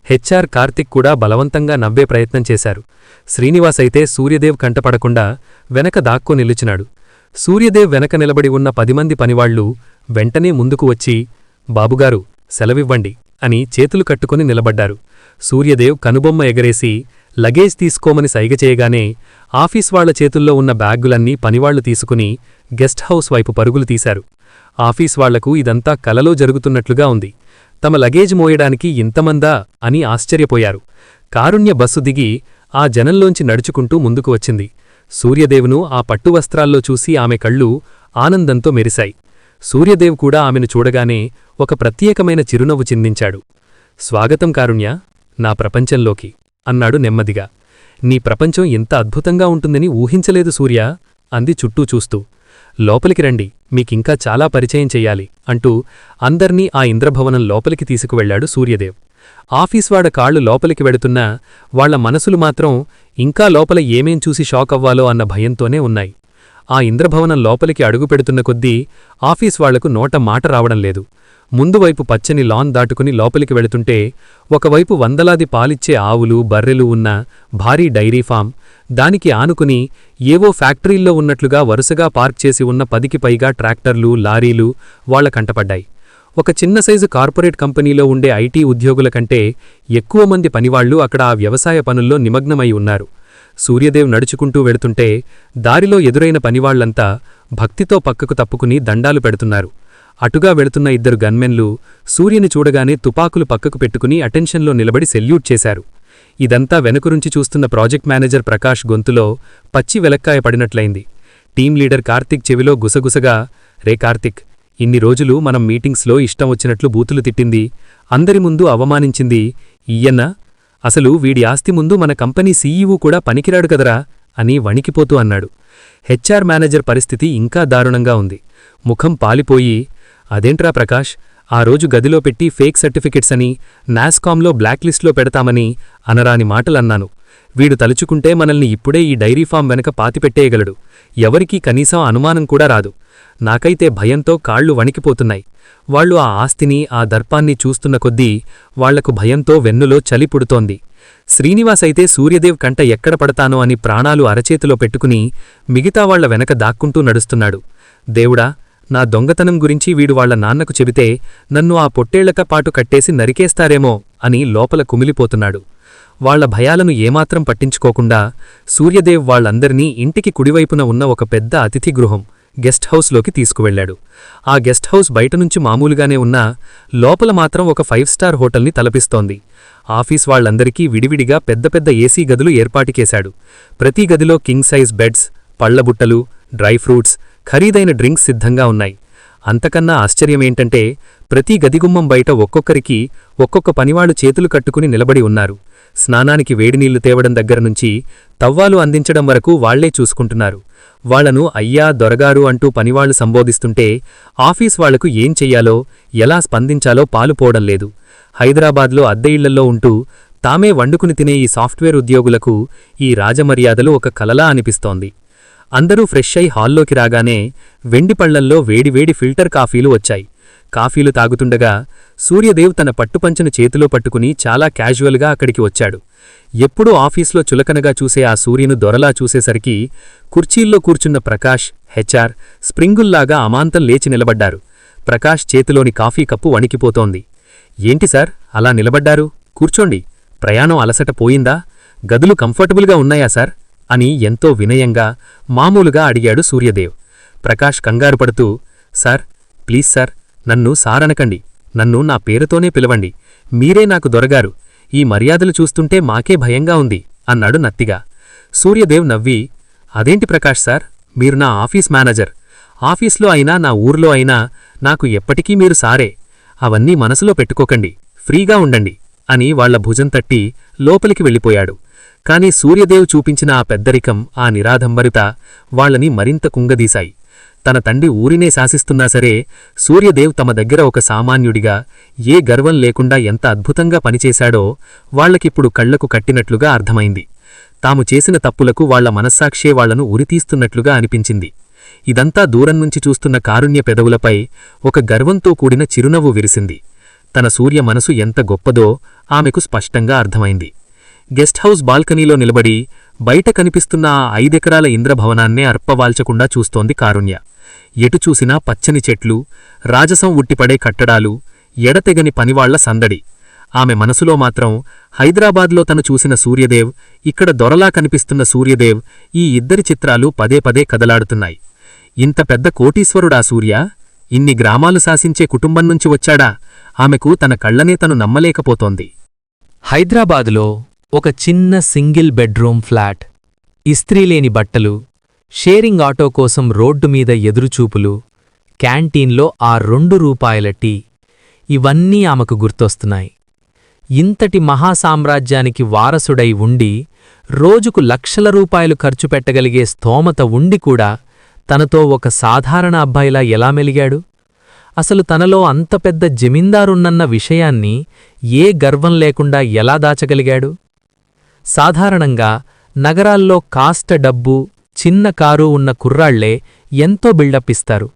హెచ్ఆర్, కార్తిక్ కూడా బలవంతంగా నవ్వే ప్రయత్నం చేశారు. శ్రీనివాస్ అయితే సూర్యదేవ్ కంటపడకుండా వెనక దాక్కో నిలుచున్నాడు. సూర్యదేవ్ వెనక నిలబడి ఉన్న 10 మంది పనివాళ్లు వెంటనే ముందుకు వచ్చి, బాబుగారు సెలవివ్వండి అని చేతులు కట్టుకుని నిలబడ్డారు. సూర్యదేవ్ కనుబొమ్మ ఎగరేసి లగేజ్ తీసుకోమని సైగ చేయగానే ఆఫీస్ వాళ్ల చేతుల్లో ఉన్న బ్యాగులన్నీ పనివాళ్లు తీసుకుని గెస్ట్ హౌస్ వైపు పరుగులు తీశారు. ఆఫీస్ వాళ్లకు ఇదంతా కలలో జరుగుతున్నట్లుగా ఉంది. తమ లగేజ్ మోయడానికి ఇంతమందా అని ఆశ్చర్యపోయారు. కారుణ్య బస్సు దిగి ఆ జనంలోంచి నడుచుకుంటూ ముందుకు వచ్చింది. సూర్యదేవ్ను ఆ పట్టువస్త్రాల్లో చూసి ఆమె కళ్ళు ఆనందంతో మెరిశాయి. సూర్యదేవ్ కూడా ఆమెను చూడగానే ఒక ప్రత్యేకమైన చిరునవ్వు చిందించాడు. స్వాగతం కారుణ్య, నా ప్రపంచంలోకి అన్నాడు నెమ్మదిగా. నీ ప్రపంచం ఎంత అద్భుతంగా ఉంటుందని ఊహించలేదు సూర్య అంది చుట్టూ చూస్తూ. లోపలికి రండి, మీకింకా చాలా పరిచయం చెయ్యాలి అంటూ అందర్నీ ఆ ఇంద్రభవనం లోపలికి తీసుకువెళ్లాడు సూర్యదేవ్. ఆఫీస్వాడ కాళ్లు లోపలికి వెడుతున్నా వాళ్ల మనసులు మాత్రం ఇంకా లోపల ఏమేం చూసి షాకవ్వాలో అన్న భయంతోనే ఉన్నాయి. ఆ ఇంద్రభవనం లోపలికి అడుగుపెడుతున్న కొద్దీ ఆఫీస్ వాళ్లకు నోట మాట రావడం లేదు. ముందువైపు పచ్చని లాన్ దాటుకుని లోపలికి వెళుతుంటే ఒకవైపు వందలాది పాలిచ్చే ఆవులు, బర్రెలు ఉన్న భారీ డైరీ ఫామ్, దానికి ఆనుకుని ఏవో ఫ్యాక్టరీల్లో ఉన్నట్లుగా వరుసగా పార్క్ చేసి ఉన్న 10కి పైగా ట్రాక్టర్లు, లారీలు వాళ్ల కంటపడ్డాయి. ఒక చిన్న సైజు కార్పొరేట్ కంపెనీలో ఉండే ఐటీ ఉద్యోగుల కంటే ఎక్కువ మంది పనివాళ్లు అక్కడ ఆ వ్యవసాయ పనుల్లో నిమగ్నమై ఉన్నారు. సూర్యదేవ్ నడుచుకుంటూ వెడుతుంటే దారిలో ఎదురైన పనివాళ్లంతా భక్తితో పక్కకు తప్పుకుని దండాలు పెడుతున్నారు. అటుగా వెళుతున్న 2 గన్మెన్లు సూర్యుని చూడగానే తుపాకులు పక్కకు పెట్టుకుని అటెన్షన్లో నిలబడి సెల్యూట్ చేశారు. ఇదంతా వెనుకరుంచి చూస్తున్న ప్రాజెక్ట్ మేనేజర్ ప్రకాష్ గొంతులో పచ్చి వెలక్కాయ పడినట్లయింది. టీం లీడర్ కార్తిక్ చెవిలో గుసగుసగా, రే కార్తిక్, ఇన్ని రోజులు మనం మీటింగ్స్లో ఇష్టం వచ్చినట్లు బూతులు తిట్టింది, అందరి ముందు అవమానించింది ఈయన్న. అసలు వీడి ఆస్తి ముందు మన కంపెనీ సీఈఓ కూడా పనికిరాడు కదరా అని వణికిపోతూ అన్నాడు. హెచ్ఆర్ మేనేజర్ పరిస్థితి ఇంకా దారుణంగా ఉంది. ముఖం పాలిపోయి, అదేంట్రా ప్రకాష్, ఆ రోజు గదిలో పెట్టి ఫేక్ సర్టిఫికెట్స్ అని, నాస్కామ్లో బ్లాక్ లిస్ట్లో పెడతామని అనరాని మాటలన్నాను. వీడు తలుచుకుంటే మనల్ని ఇప్పుడే ఈ డైరీ ఫామ్ వెనక పాతిపెట్టేయగలడు. ఎవరికీ కనీసం అనుమానం కూడా రాదు. నాకైతే భయంతో కాళ్లు వణికిపోతున్నాయి. వాళ్లు ఆ ఆస్తిని, ఆ దర్పాన్ని చూస్తున్న కొద్దీ వాళ్లకు భయంతో వెన్నులో చలి పుడుతోంది. శ్రీనివాస్ అయితే సూర్యదేవ్ కంట ఎక్కడ పడతానో అని ప్రాణాలు అరచేతిలో పెట్టుకుని మిగతా వాళ్ల వెనక దాక్కుంటూ నడుస్తున్నాడు. దేవుడా, నా దొంగతనం గురించి వీడు వాళ్ల నాన్నకు చెబితే నన్ను ఆ పొట్టేళ్లక పాటు కట్టేసి నరికేస్తారేమో అని లోపల కుమిలిపోతున్నాడు. వాళ్ల భయాలను ఏమాత్రం పట్టించుకోకుండా సూర్యదేవ్ వాళ్లందరినీ ఇంటికి కుడివైపున ఉన్న ఒక పెద్ద అతిథి గృహం, గెస్ట్ హౌస్లోకి తీసుకువెళ్లాడు. ఆ గెస్ట్ హౌస్ బయటనుంచి మామూలుగానే ఉన్నా లోపల మాత్రం ఒక 5 స్టార్ హోటల్ని తలపిస్తోంది. ఆఫీస్ వాళ్లందరికీ విడివిడిగా పెద్ద పెద్ద ఏసీ గదులు ఏర్పాటుకేశాడు. ప్రతి గదిలో కింగ్ సైజ్ బెడ్స్, పళ్లబుట్టలు, డ్రై ఫ్రూట్స్, ఖరీదైన డ్రింక్స్ సిద్ధంగా ఉన్నాయి. అంతకన్నా ఆశ్చర్యమేంటంటే ప్రతి గదిగుమ్మం బయట ఒక్కొక్కరికి ఒక్కొక్క పనివాళ్లు చేతులు కట్టుకుని నిలబడి ఉన్నారు. స్నానానికి వేడినీళ్లు తేవడం దగ్గరనుంచి తవ్వాలు అందించడం వరకు వాళ్లే చూసుకుంటున్నారు. వాళ్లను అయ్యా, దొరగారు అంటూ పనివాళ్లు సంబోధిస్తుంటే ఆఫీస్ వాళ్లకు ఏం చెయ్యాలో, ఎలా స్పందించాలో పాలుపోవడం లేదు. హైదరాబాద్లో అద్దె ఇళ్లల్లో ఉంటూ తామే వండుకుని తినే ఈ సాఫ్ట్వేర్ ఉద్యోగులకు ఈ రాజమర్యాదలు ఒక కలలా అనిపిస్తోంది. అందరూ ఫ్రెష్ అయి హాల్లోకి రాగానే వెండిపళ్లల్లో వేడివేడి ఫిల్టర్ కాఫీలు వచ్చాయి. కాఫీలు తాగుతుండగా సూర్యదేవ్ తన పట్టుపంచను చేతిలో పట్టుకుని చాలా క్యాజువల్గా అక్కడికి వచ్చాడు. ఎప్పుడూ ఆఫీస్లో చులకనగా చూసే ఆ సూర్యను దొరలా చూసేసరికి కుర్చీల్లో కూర్చున్న ప్రకాష్, హెచ్ఆర్ స్ప్రింగుల్లాగా అమాంతం లేచి నిలబడ్డారు. ప్రకాష్ చేతిలోని కాఫీ కప్పు వణికిపోతోంది. ఏంటి సార్ అలా నిలబడ్డారు? కూర్చోండి. ప్రయాణం అలసట పోయిందా? గదులు కంఫర్టబుల్గా ఉన్నాయా సార్ అని ఎంతో వినయంగా, మామూలుగా అడిగాడు సూర్యదేవ్. ప్రకాష్ కంగారుపడుతూ, సార్, ప్లీజ్ సార్, నన్ను సారనకండి. నన్ను నా పేరుతోనే పిలవండి. మీరే నాకు దొరగారు. ఈ మర్యాదలు చూస్తుంటే మాకే భయంగా ఉంది అన్నాడు నత్తిగా. సూర్యదేవ్ నవ్వి, అదేంటి ప్రకాష్ సార్, మీరు నా ఆఫీస్ మేనేజర్. ఆఫీస్లో అయినా నా ఊర్లో అయినా నాకు ఎప్పటికీ మీరు సారే. అవన్నీ మనసులో పెట్టుకోకండి, ఫ్రీగా ఉండండి అని వాళ్ల భుజం తట్టి లోపలికి వెళ్ళిపోయాడు. కాని సూర్యదేవ్ చూపించిన ఆ పెద్దరికం, ఆ నిరాధంబరిత వాళ్లని మరింత కుంగదీశాయి. తన తండ్రి ఊరినే శాసిస్తున్నా సరే సూర్యదేవ్ తమ దగ్గర ఒక సామాన్యుడిగా, ఏ గర్వం లేకుండా ఎంత అద్భుతంగా పనిచేశాడో వాళ్లకిప్పుడు కళ్లకు కట్టినట్లుగా అర్థమైంది. తాము చేసిన తప్పులకు వాళ్ల మనస్సాక్షే వాళ్లను ఉరితీస్తున్నట్లుగా అనిపించింది. ఇదంతా దూరం నుంచి చూస్తున్న కారుణ్య పెదవులపై ఒక గర్వంతో కూడిన చిరునవ్వు విరిసింది. తన సూర్య మనసు ఎంత గొప్పదో ఆమెకు స్పష్టంగా అర్థమైంది. గెస్ట్ హౌస్ బాల్కనీలో నిలబడి బయట కనిపిస్తున్న ఆ 5 ఎకరాల ఇంద్రభవనాన్నే అర్పవాల్చకుండా చూస్తోంది కారుణ్య. ఎటు చూసినా పచ్చని చెట్లు, రాజసం ఉట్టిపడే కట్టడాలు, ఎడతెగని పనివాళ్ల సందడి. ఆమె మనసులో మాత్రం హైదరాబాద్లో తను చూసిన సూర్యదేవ్, ఇక్కడ దొరలా కనిపిస్తున్న సూర్యదేవ్, ఈ ఇద్దరి చిత్రాలు పదే పదే కదలాడుతున్నాయి. ఇంత పెద్ద కోటీశ్వరుడా సూర్య? ఇన్ని గ్రామాలు శాసించే కుటుంబం నుంచి వచ్చాడా? ఆమెకు తన కళ్లనే తను నమ్మలేకపోతోంది. హైదరాబాదులో ఒక చిన్న సింగిల్ బెడ్రూమ్ ఫ్లాట్, ఇస్త్రీలేని బట్టలు, షేరింగ్ ఆటో కోసం రోడ్డు మీద ఎదురుచూపులు, క్యాంటీన్లో ఆ 2 రూపాయల టీ, ఇవన్నీ ఆమెకు గుర్తొస్తున్నాయి. ఇంతటి మహాసామ్రాజ్యానికి వారసుడై ఉండి రోజుకు లక్షల రూపాయలు ఖర్చు పెట్టగలిగే స్తోమత ఉండి కూడా తనతో ఒక సాధారణ అబ్బాయిలా ఎలా మెలిగాడు? అసలు తనలో అంత పెద్ద జమీందారున్నన్న విషయాన్ని ఏ గర్వం లేకుండా ఎలా దాచగలిగాడు? సాధారణంగా నగరాల్లో కాస్త డబ్బు, చిన్న కారు ఉన్న కుర్రాళ్లే ఎంతో బిల్డప్ ఇస్తారు.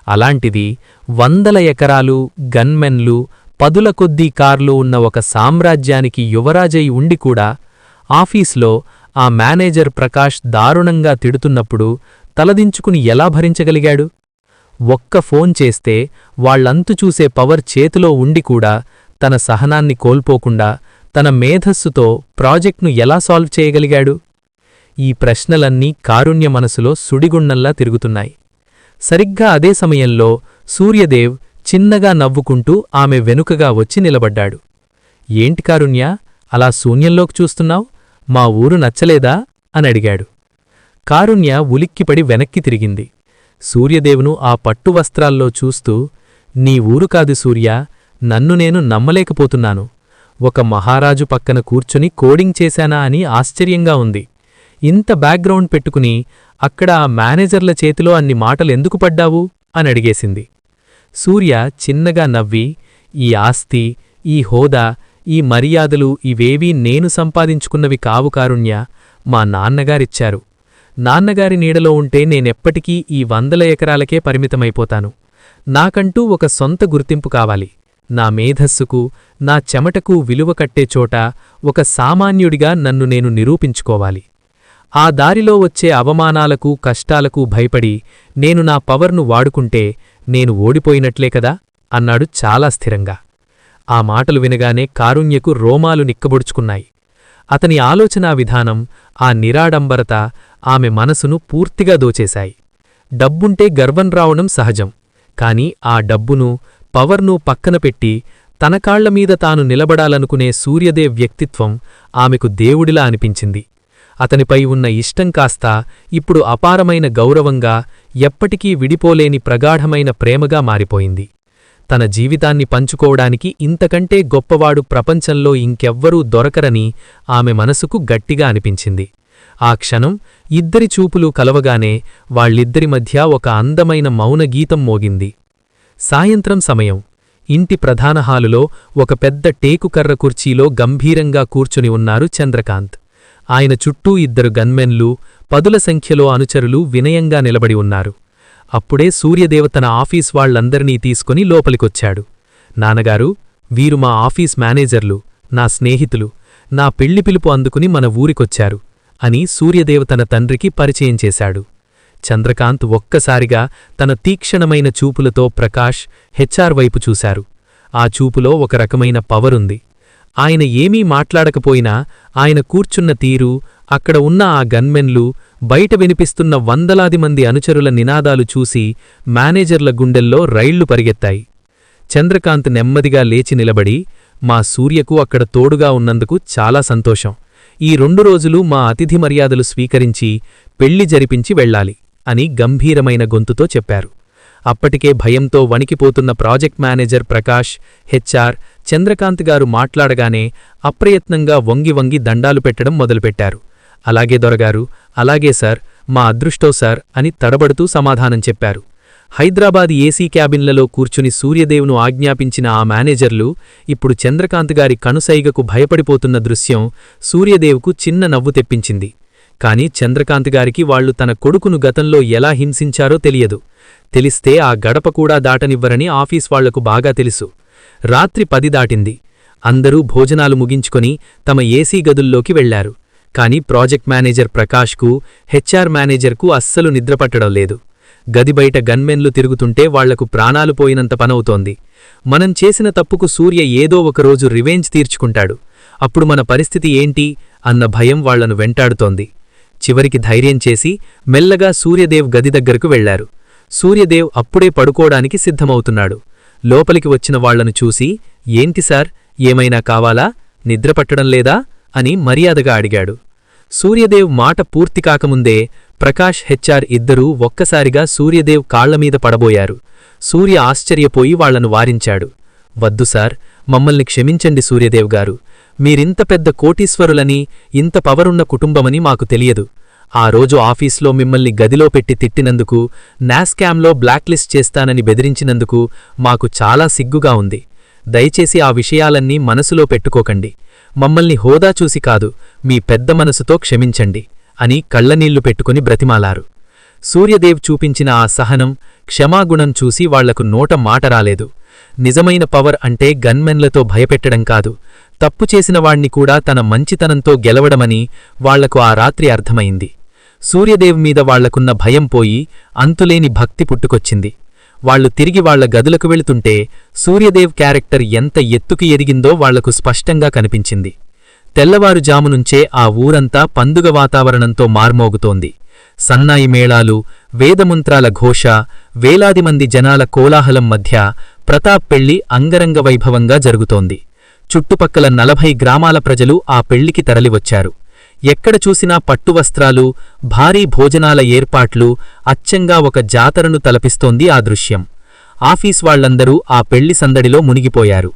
అలాంటిది 100 ఎకరాలు, గన్మెన్లు, 10ల కొద్దీ కార్లు ఉన్న ఒక సామ్రాజ్యానికి యువరాజై ఉండి కూడా ఆఫీస్లో ఆ మేనేజర్ ప్రకాష్ దారుణంగా తిడుతున్నప్పుడు తలదించుకుని ఎలా భరించగలిగాడు? ఒక్క ఫోన్ చేస్తే వాళ్లంతు చూసే పవర్ చేతిలో ఉండి కూడా తన సహనాన్ని కోల్పోకుండా తన మేధస్సుతో ప్రాజెక్ట్ను ఎలా సాల్వ్ చేయగలిగాడు? ఈ ప్రశ్నలన్నీ కారుణ్య మనసులో సుడిగుండంలా తిరుగుతున్నాయి. సరిగ్గా అదే సమయంలో సూర్యదేవ్ చిన్నగా నవ్వుకుంటూ ఆమె వెనుకగా వచ్చి నిలబడ్డాడు. ఏంటి కారుణ్య, అలా శూన్యంలోకి చూస్తున్నావ్? మా ఊరు నచ్చలేదా? అనడిగాడు. కారుణ్య ఉలిక్కిపడి వెనక్కి తిరిగింది. సూర్యదేవును ఆ పట్టు వస్త్రాల్లో చూస్తూ, నీ ఊరు కాదు సూర్య, నన్ను నేను నమ్మలేకపోతున్నాను. ఒక మహారాజు పక్కన కూర్చుని కోడింగ్ చేశానా అని ఆశ్చర్యంగా ఉంది. ఇంత బ్యాక్గ్రౌండ్ పెట్టుకుని అక్కడ ఆ మేనేజర్ల చేతిలో అన్ని మాటలెందుకు పడ్డావు? అనడిగేసింది. సూర్య చిన్నగా నవ్వి, ఈ ఆస్తి, ఈ హోదా, ఈ మర్యాదలు ఇవేవీ నేను సంపాదించుకున్నవి కావు కారుణ్య, మా నాన్నగారిచ్చారు. నాన్నగారి నీడలో ఉంటే నేనెప్పటికీ ఈ 100 ఎకరాలకే పరిమితమైపోతాను. నాకంటూ ఒక సొంత గుర్తింపు కావాలి. నా మేధస్సుకు, నా చెమటకు విలువ కట్టే చోట ఒక సామాన్యుడిగా నన్ను నేను నిరూపించుకోవాలి. ఆ దారిలో వచ్చే అవమానాలకు, కష్టాలకు భయపడి నేను నా పవర్ను వాడుకుంటే నేను ఓడిపోయినట్లే కదా? అన్నాడు చాలా స్థిరంగా. ఆ మాటలు వినగానే కారుణ్యకు రోమాలు నిక్కబొడుచుకున్నాయి. అతని ఆలోచనా విధానం, ఆ నిరాడంబరత ఆమె మనసును పూర్తిగా దోచేశాయి. డబ్బుంటే గర్వం రావడం సహజం. కాని ఆ డబ్బును, పవర్ను పక్కన పెట్టి తన కాళ్లమీద తాను నిలబడాలనుకునే సూర్యదేవ్ వ్యక్తిత్వం ఆమెకు దేవుడిలా అనిపించింది. అతనిపై ఉన్న ఇష్టం కాస్త ఇప్పుడు అపారమైన గౌరవంగా, ఎప్పటికీ విడిపోలేని ప్రగాఢమైన ప్రేమగా మారిపోయింది. తన జీవితాన్ని పంచుకోవడానికి ఇంతకంటే గొప్పవాడు ప్రపంచంలో ఇంకెవ్వరూ దొరకరని ఆమె మనసుకు గట్టిగా అనిపించింది. ఆ క్షణం ఇద్దరి చూపులు కలవగానే వాళ్ళిద్దరి మధ్య ఒక అందమైన మౌనగీతం మోగింది. సాయంత్రం సమయం. ఇంటి ప్రధాన హాలులో ఒక పెద్ద టేకుకర్ర కుర్చీలో గంభీరంగా కూర్చుని ఉన్నారు చంద్రకాంత్. ఆయన చుట్టూ 2 గన్మెన్లు, 10ల సంఖ్యలో అనుచరులు వినయంగా నిలబడి ఉన్నారు. అప్పుడే సూర్యదేవ తన ఆఫీస్ వాళ్లందరినీ తీసుకుని లోపలికొచ్చాడు. నాన్నగారు, వీరు మా ఆఫీస్ మేనేజర్లు, నా స్నేహితులు, నా పెళ్లి పిలుపు అందుకుని మన ఊరికొచ్చారు అని సూర్యదేవ తన తండ్రికి పరిచయం చేశాడు. చంద్రకాంత్ ఒక్కసారిగా తన తీక్షణమైన చూపులతో ప్రకాష్, హెచ్ఆర్ వైపు చూశారు. ఆ చూపులో ఒక రకమైన పవరుంది. ఆయన ఏమీ మాట్లాడకపోయినా ఆయన కూర్చున్న తీరు, అక్కడ ఉన్న ఆ గన్మెన్లు, బయట వినిపిస్తున్న 100లాది మంది అనుచరుల నినాదాలు చూసి మేనేజర్ల గుండెల్లో రైళ్లు పరిగెత్తాయి. చంద్రకాంత్ నెమ్మదిగా లేచి నిలబడి, మా సూర్యకు అక్కడ తోడుగా ఉన్నందుకు చాలా సంతోషం. ఈ 2 రోజులు మా అతిథి మర్యాదలు స్వీకరించి పెళ్లి జరిపించి వెళ్ళాలి అని గంభీరమైన గొంతుతో చెప్పారు. అప్పటికే భయంతో వణికిపోతున్న project manager Prakash, HR, Chandrakant garu మాట్లాడగానే అప్రయత్నంగా వంగి వంగి దండాలు పెట్టడం మొదలుపెట్టారు. అలాగే దొరగారు, అలాగే సార్, మా అదృష్టో సార్ అని తడబడుతూ సమాధానం చెప్పారు. హైదరాబాద్ ఏసీ క్యాబిన్లలో కూర్చుని సూర్యదేవ్ను ఆజ్ఞాపించిన ఆ మేనేజర్లు ఇప్పుడు చంద్రకాంత్ గారి కనుసైగకు భయపడిపోతున్న దృశ్యం సూర్యదేవ్కు చిన్న నవ్వు తెప్పించింది. కాని చంద్రకాంత్ గారికి వాళ్లు తన కొడుకును గతంలో ఎలా హింసించారో తెలియదు. తెలిస్తే ఆ గడప కూడా దాటనివ్వరని ఆఫీస్ వాళ్లకు బాగా తెలుసు. రాత్రి 10 దాటింది. అందరూ భోజనాలు ముగించుకొని తమ ఏసీ గదుల్లోకి వెళ్లారు. కాని ప్రాజెక్ట్ మేనేజర్ ప్రకాష్కు, హెచ్ఆర్ మేనేజర్కు అస్సలు నిద్రపట్టడం లేదు. గది బయట గన్మెన్లు తిరుగుతుంటే వాళ్లకు ప్రాణాలు పోయినంత పనవుతోంది. మనం చేసిన తప్పుకు సూర్య ఏదో ఒకరోజు రివెంజ్ తీర్చుకుంటాడు. అప్పుడు మన పరిస్థితి ఏంటి అన్న భయం వాళ్లను వెంటాడుతోంది. చివరికి ధైర్యం చేసి మెల్లగా సూర్యదేవ్ గది దగ్గరకు వెళ్లారు. సూర్యదేవ్ అప్పుడే పడుకోడానికి సిద్ధమవుతున్నాడు. లోపలికి వచ్చిన వాళ్లను చూసి, ఏంటి సార్, ఏమైనా కావాలా? నిద్రపట్టడం లేదా అని మర్యాదగా అడిగాడు. సూర్యదేవ్ మాట పూర్తి కాకముందే ప్రకాష్, హెచ్ఆర్ ఇద్దరూ ఒక్కసారిగా సూర్యదేవ్ కాళ్లమీద పడబోయారు. సూర్య ఆశ్చర్యపోయి వాళ్లను వారించాడు. వద్దు సార్, మమ్మల్ని క్షమించండి సూర్యదేవ్ గారు. మీరింత పెద్ద కోటీశ్వరులని, ఇంత పవరున్న కుటుంబమని మాకు తెలియదు. ఆ రోజు ఆఫీస్లో మిమ్మల్ని గదిలో పెట్టి తిట్టినందుకు, నాస్కామ్లో బ్లాక్లిస్ట్ చేస్తానని బెదిరించినందుకు మాకు చాలా సిగ్గుగా ఉంది. దయచేసి ఆ విషయాలన్నీ మనసులో పెట్టుకోకండి. మమ్మల్ని హోదా చూసి కాదు, మీ పెద్ద మనసుతో క్షమించండి అని కళ్లనీళ్లు పెట్టుకుని బ్రతిమాలారు. సూర్యదేవ్ చూపించిన ఆ సహనం, క్షమాగుణం చూసి వాళ్లకు నోట మాట రాలేదు. నిజమైన పవర్ అంటే గన్మెన్లతో భయపెట్టడం కాదు, తప్పు చేసిన వాణ్ణి కూడా తన మంచితనంతో గెలవడమని వాళ్లకు ఆ రాత్రి అర్థమైంది. సూర్యదేవ్ మీద వాళ్లకున్న భయం పోయి అంతులేని భక్తి పుట్టుకొచ్చింది. వాళ్లు తిరిగి వాళ్ల గదులకు వెళుతుంటే సూర్యదేవ్ క్యారెక్టర్ ఎంత ఎత్తుకి ఎదిగిందో వాళ్లకు స్పష్టంగా కనిపించింది. తెల్లవారుజామునుంచే ఆ ఊరంతా పండుగ వాతావరణంతో మార్మోగుతోంది. సన్నాయి మేళాలు, వేదమంత్రాల ఘోష, వేలాది మంది జనాల కోలాహలం మధ్య ప్రతాప్ పెళ్లి అంగరంగ వైభవంగా జరుగుతోంది. చుట్టుపక్కల 40 గ్రామాల ప్రజలు ఆ పెళ్లికి తరలివచ్చారు. ఎక్కడ చూసినా పట్టువస్త్రాలు, భారీ భోజనాల ఏర్పాట్లు, అచ్చంగా ఒక జాతరను తలపిస్తోంది ఆ దృశ్యం. ఆఫీస్ వాళ్లందరూ ఆ పెళ్లి సందడిలో మునిగిపోయారు.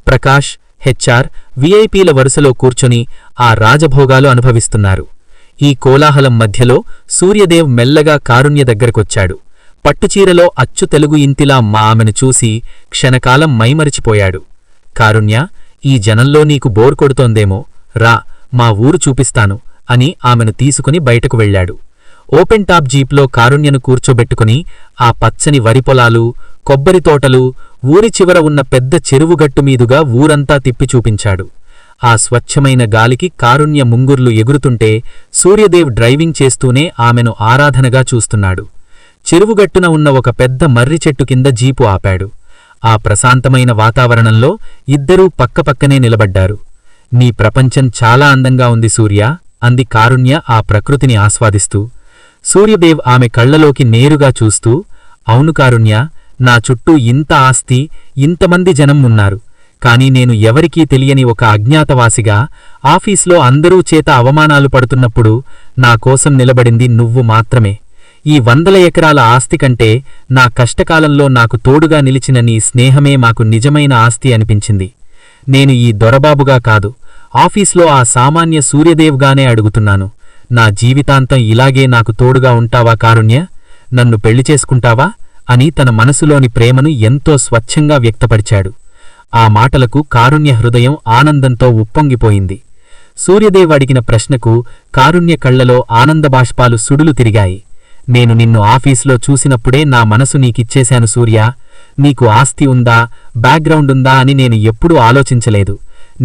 ప్రకాష్, హెచ్ఆర్, విఐపీల వరుసలో కూర్చొని ఆ రాజభోగాలు అనుభవిస్తున్నారు. ఈ కోలాహలం మధ్యలో సూర్యదేవ్ మెల్లగా కారుణ్య దగ్గరకొచ్చాడు. పట్టుచీరలో అచ్చు తెలుగు ఇంతిలా మా ఆమెను చూసి క్షణకాలం మైమరిచిపోయాడు. కారుణ్య, ఈ జనంలో నీకు బోర్ కొడుతోందేమో, రా మా ఊరు చూపిస్తాను అని ఆమెను తీసుకుని బయటకు వెళ్లాడు. ఓపెన్ టాప్ జీప్లో కారుణ్యను కూర్చోబెట్టుకుని ఆ పచ్చని వరిపొలాలు, కొబ్బరితోటలు, ఊరి చివర ఉన్న పెద్ద చెరువుగట్టుమీదుగా ఊరంతా తిప్పి చూపించాడు. ఆ స్వచ్ఛమైన గాలికి కారుణ్య ముంగుర్లు ఎగురుతుంటే సూర్యదేవ్ డ్రైవింగ్ చేస్తూనే ఆమెను ఆరాధనగా చూస్తున్నాడు. చెరువుగట్టున ఉన్న ఒక పెద్ద మర్రి చెట్టు కింద జీపు ఆపాడు. ఆ ప్రశాంతమైన వాతావరణంలో ఇద్దరూ పక్కపక్కనే నిలబడ్డారు. నీ ప్రపంచం చాలా అందంగా ఉంది సూర్య, అంది కారుణ్య ఆ ప్రకృతిని ఆస్వాదిస్తూ. సూర్యదేవ్ ఆమె కళ్లలోకి నేరుగా చూస్తూ, అవును కారుణ్య, నా చుట్టూ ఇంత ఆస్తి, ఇంతమంది జనం ఉన్నారు. కాని నేను ఎవరికీ తెలియని ఒక అజ్ఞాతవాసిగా ఆఫీస్లో అందరూ చేత అవమానాలు పడుతున్నప్పుడు నా కోసం నిలబడింది నువ్వు మాత్రమే. ఈ 100 ఎకరాల ఆస్తి కంటే నా కష్టకాలంలో నాకు తోడుగా నిలిచిన నీ స్నేహమే మాకు నిజమైన ఆస్తి అనిపించింది. నేను ఈ దొరబాబుగా కాదు, ఆఫీస్లో ఆ సామాన్య సూర్యదేవ్గానే అడుగుతున్నాను. నా జీవితాంతం ఇలాగే నాకు తోడుగా ఉంటావా కారుణ్య? నన్ను పెళ్లి చేసుకుంటావా అని తన మనసులోని ప్రేమను ఎంతో స్వచ్ఛంగా వ్యక్తపరిచాడు. ఆ మాటలకు కారుణ్య హృదయం ఆనందంతో ఉప్పొంగిపోయింది. సూర్యదేవ్ అడిగిన ప్రశ్నకు కారుణ్య కళ్లలో ఆనందబాష్పాలు సుడులు తిరిగాయి. నేను నిన్ను ఆఫీసులో చూసినప్పుడే నా మనసు నీకిచ్చేశాను సూర్య. నీకు ఆస్తి ఉందా, బ్యాక్గ్రౌండ్ ఉందా అని నేను ఎప్పుడూ ఆలోచించలేదు.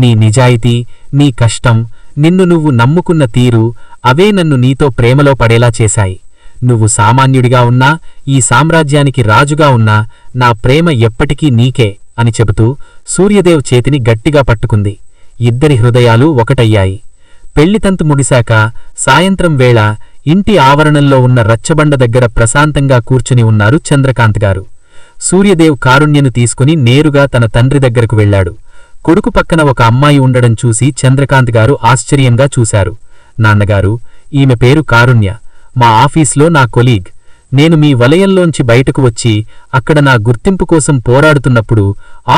నీ నిజాయితీ, నీ కష్టం, నిన్ను నువ్వు నమ్ముకున్న తీరు, అవే నన్ను నీతో ప్రేమలో పడేలా చేశాయి. నువ్వు సామాన్యుడిగా ఉన్నా, ఈ సామ్రాజ్యానికి రాజుగా ఉన్నా, నా ప్రేమ ఎప్పటికీ నీకే అని చెబుతూ సూర్యదేవ్ చేతిని గట్టిగా పట్టుకుంది. ఇద్దరి హృదయాలు ఒకటయ్యాయి. పెళ్లితంతు ముగిశాక సాయంత్రం వేళ ఇంటి ఆవరణంలో ఉన్న రచ్చబండ దగ్గర ప్రశాంతంగా కూర్చుని ఉన్నారు చంద్రకాంత్ గారు. సూర్యదేవ్ కారుణ్యను తీసుకుని నేరుగా తన తండ్రి దగ్గరకు వెళ్లాడు. కొడుకు పక్కన ఒక అమ్మాయి ఉండడం చూసి చంద్రకాంత్ గారు ఆశ్చర్యంగా చూశారు. నాన్నగారు, ఈమె పేరు కారుణ్య, మా ఆఫీస్లో నా కొలీగ్. నేను మీ వలయంలోంచి బయటకు వచ్చి అక్కడ నా గుర్తింపు కోసం పోరాడుతున్నప్పుడు,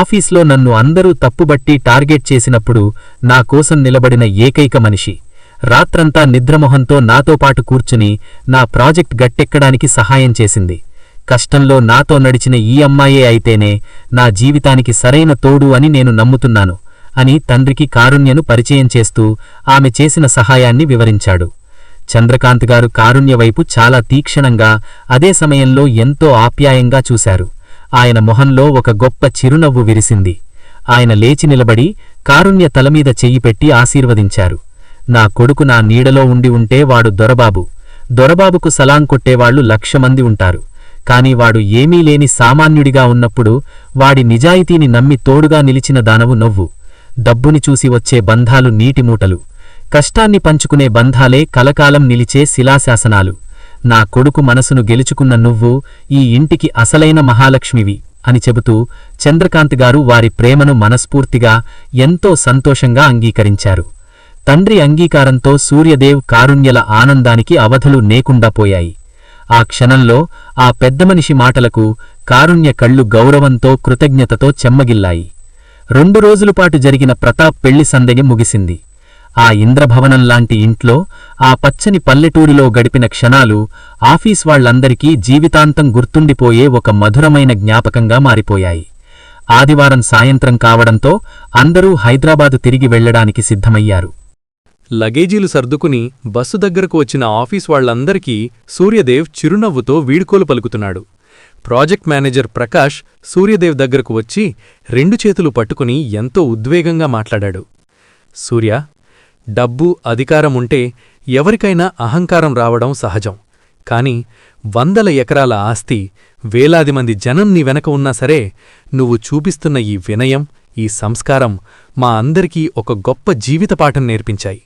ఆఫీస్లో నన్ను అందరూ తప్పుబట్టి టార్గెట్ చేసినప్పుడు నా కోసం నిలబడిన ఏకైక మనిషి. రాత్రంతా నిద్రమొహంతో నాతో పాటు కూర్చుని నా ప్రాజెక్ట్ గట్టెక్కడానికి సహాయం చేసింది. కష్టంలో నాతో నడిచిన ఈ అమ్మాయే అయితేనే నా జీవితానికి సరైన తోడు అని నేను నమ్ముతున్నాను అని తండ్రికి కారుణ్యను పరిచయం చేస్తూ ఆమె చేసిన సహాయాన్ని వివరించాడు. చంద్రకాంత్ గారు కారుణ్య వైపు చాలా తీక్షణంగా, అదే సమయంలో ఎంతో ఆప్యాయంగా చూశారు. ఆయన మొహంలో ఒక గొప్ప చిరునవ్వు విరిసింది. ఆయన లేచి నిలబడి కారుణ్య తలమీద చెయ్యి పెట్టి ఆశీర్వదించారు. నా కొడుకు నా నీడలో ఉండి ఉంటే వాడు దొరబాబు. దొరబాబుకు సలాం కొట్టేవాళ్లు 1,00,000 మంది ఉంటారు. కాని వాడు ఏమీ లేని సామాన్యుడిగా ఉన్నప్పుడు వాడి నిజాయితీని నమ్మి తోడుగా నిలిచిన దానవు నువ్వు. డబ్బుని చూసి వచ్చే బంధాలు నీటిమూటలు, కష్టాన్ని పంచుకునే బంధాలే కలకాలం నిలిచే శిలాశాసనాలు. నా కొడుకు మనసును గెలుచుకున్న నువ్వు ఈ ఇంటికి అసలైన మహాలక్ష్మివి అని చెబుతూ చంద్రకాంత్ గారు వారి ప్రేమను మనస్ఫూర్తిగా, ఎంతో సంతోషంగా అంగీకరించారు. తండ్రి అంగీకారంతో సూర్యదేవ్ కారుణ్యల ఆనందానికి అవధులు లేకుండా పోయాయి. ఆ క్షణంలో ఆ పెద్దమనిషి మాటలకు కారుణ్య కళ్ళు గౌరవంతో, కృతజ్ఞతతో చెమ్మగిల్లాయి. 2 రోజులపాటు జరిగిన ప్రతాప్ పెళ్లి సందడి ముగిసింది. ఆ ఇంద్రభవనంలాంటి ఇంట్లో ఆ పచ్చని పల్లెటూరిలో గడిపిన క్షణాలు ఆఫీస్ వాళ్లందరికీ జీవితాంతం గుర్తుండిపోయే ఒక మధురమైన జ్ఞాపకంగా మారిపోయాయి. ఆదివారం సాయంత్రం కావడంతో అందరూ హైదరాబాదు తిరిగి వెళ్లడానికి సిద్ధమయ్యారు. లగేజీలు సర్దుకుని బస్సు దగ్గరకు వచ్చిన ఆఫీస్ వాళ్లందరికీ సూర్యదేవ్ చిరునవ్వుతో వీడ్కోలు పలుకుతున్నాడు. ప్రాజెక్ట్ మేనేజర్ ప్రకాష్ సూర్యదేవ్ దగ్గరకు వచ్చి 2 చేతులు పట్టుకుని ఎంతో ఉద్వేగంగా మాట్లాడాడు. సూర్య, డబ్బు, అధికారముంటే ఎవరికైనా అహంకారం రావడం సహజం. కాని 100 ఎకరాల ఆస్తి, వేలాది మంది జనం నీ వెనక ఉన్నా సరే, నువ్వు చూపిస్తున్న ఈ వినయం, ఈ సంస్కారం మా అందరికీ ఒక గొప్ప జీవితపాఠం నేర్పించాయి.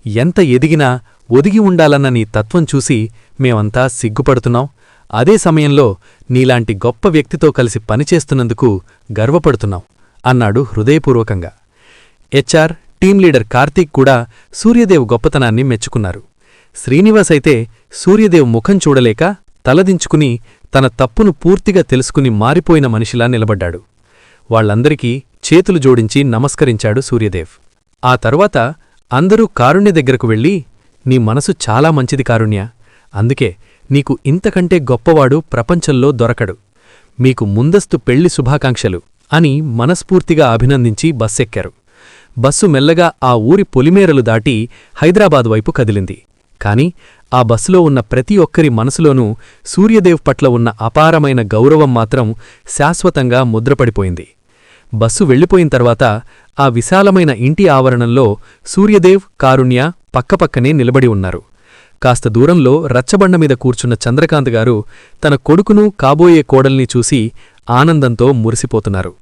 ఎంత ఎదిగినా ఒదిగి ఉండాలన్న నీ తత్వం చూసి మేమంతా సిగ్గుపడుతున్నాం. అదే సమయంలో నీలాంటి గొప్ప వ్యక్తితో కలిసి పనిచేస్తున్నందుకు గర్వపడుతున్నాం అన్నాడు హృదయపూర్వకంగా. హెచ్ఆర్, టీం లీడర్ కార్తీక్ కూడా సూర్యదేవ్ గొప్పతనాన్ని మెచ్చుకున్నారు. శ్రీనివాస్ అయితే సూర్యదేవ్ ముఖం చూడలేక తలదించుకుని తన తప్పును పూర్తిగా తెలుసుకుని మారిపోయిన మనిషిలా నిలబడ్డాడు. వాళ్లందరికీ చేతులు జోడించి నమస్కరించాడు సూర్యదేవ్. ఆ తర్వాత అందరూ కారుణ్య దగ్గరకు వెళ్ళి, నీ మనసు చాలా మంచిది కారుణ్య, అందుకే నీకు ఇంతకంటే గొప్పవాడు ప్రపంచంలో దొరకడు. మీకు ముందస్తు పెళ్లి శుభాకాంక్షలు అని మనస్ఫూర్తిగా అభినందించి బస్సెక్కారు. బస్సు మెల్లగా ఆ ఊరి పొలిమేరలు దాటి హైదరాబాద్ వైపు కదిలింది. కాని ఆ బస్సులో ఉన్న ప్రతి ఒక్కరి మనసులోనూ సూర్యదేవ్ పట్ల ఉన్న అపారమైన గౌరవం మాత్రం శాశ్వతంగా ముద్రపడిపోయింది. బస్సు వెళ్ళిపోయిన తర్వాత ఆ విశాలమైన ఇంటి ఆవరణంలో సూర్యదేవ్, కారుణ్య పక్కపక్కనే నిలబడి ఉన్నారు. కాస్త దూరంలో రచ్చబండమీద కూర్చున్న చంద్రకాంత్ గారు తన కొడుకును, కాబోయే కోడల్ని చూసి ఆనందంతో మురిసిపోతున్నారు.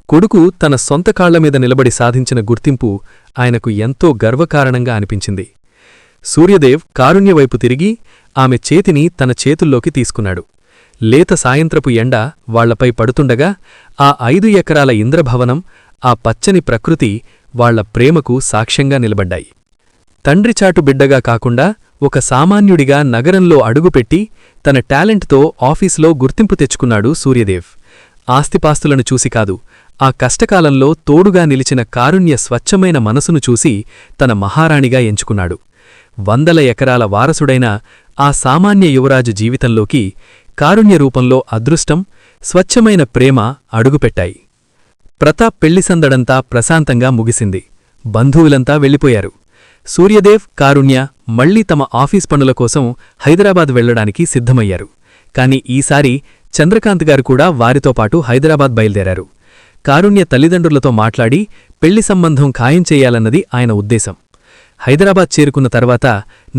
కొడుకు తన సొంత కాళ్లమీద నిలబడి సాధించిన గుర్తింపు ఆయనకు ఎంతో గర్వకారణంగా అనిపించింది. సూర్యదేవ్ కారుణ్యవైపు తిరిగి ఆమె చేతిని తన చేతుల్లోకి తీసుకున్నాడు. లేత సాయంత్రపు ఎండ వాళ్లపై పడుతుండగా ఆ 5 ఎకరాల ఇంద్రభవనం, ఆ పచ్చని ప్రకృతి వాళ్ల ప్రేమకు సాక్ష్యంగా నిలబడ్డాయి. తండ్రిచాటు బిడ్డగా కాకుండా ఒక సామాన్యుడిగా నగరంలో అడుగుపెట్టి తన టాలెంట్తో ఆఫీసులో గుర్తింపు తెచ్చుకున్నాడు సూర్యదేవ్. ఆస్తిపాస్తులను చూసి కాదు, ఆ కష్టకాలంలో తోడుగా నిలిచిన కారుణ్య స్వచ్ఛమైన మనసును చూసి తన మహారాణిగా ఎంచుకున్నాడు. 100 ఎకరాల వారసుడైన ఆ సామాన్య యువరాజు జీవితంలోకి కారుణ్య రూపంలో అదృష్టం, స్వచ్ఛమైన ప్రేమ అడుగుపెట్టాయి. ప్రతాప్ పెళ్లిసందడంతా ప్రశాంతంగా ముగిసింది. బంధువులంతా వెళ్ళిపోయారు. సూర్యదేవ్, కారుణ్య మళ్లీ తమ ఆఫీస్ పనుల కోసం హైదరాబాద్ వెళ్లడానికి సిద్ధమయ్యారు. కాని ఈసారి చంద్రకాంత్ గారు కూడా వారితో పాటు హైదరాబాద్ బయల్దేరారు. కారుణ్య తల్లిదండ్రులతో మాట్లాడి పెళ్లి సంబంధం ఖాయం చేయాలన్నది ఆయన ఉద్దేశం. హైదరాబాద్ చేరుకున్న తర్వాత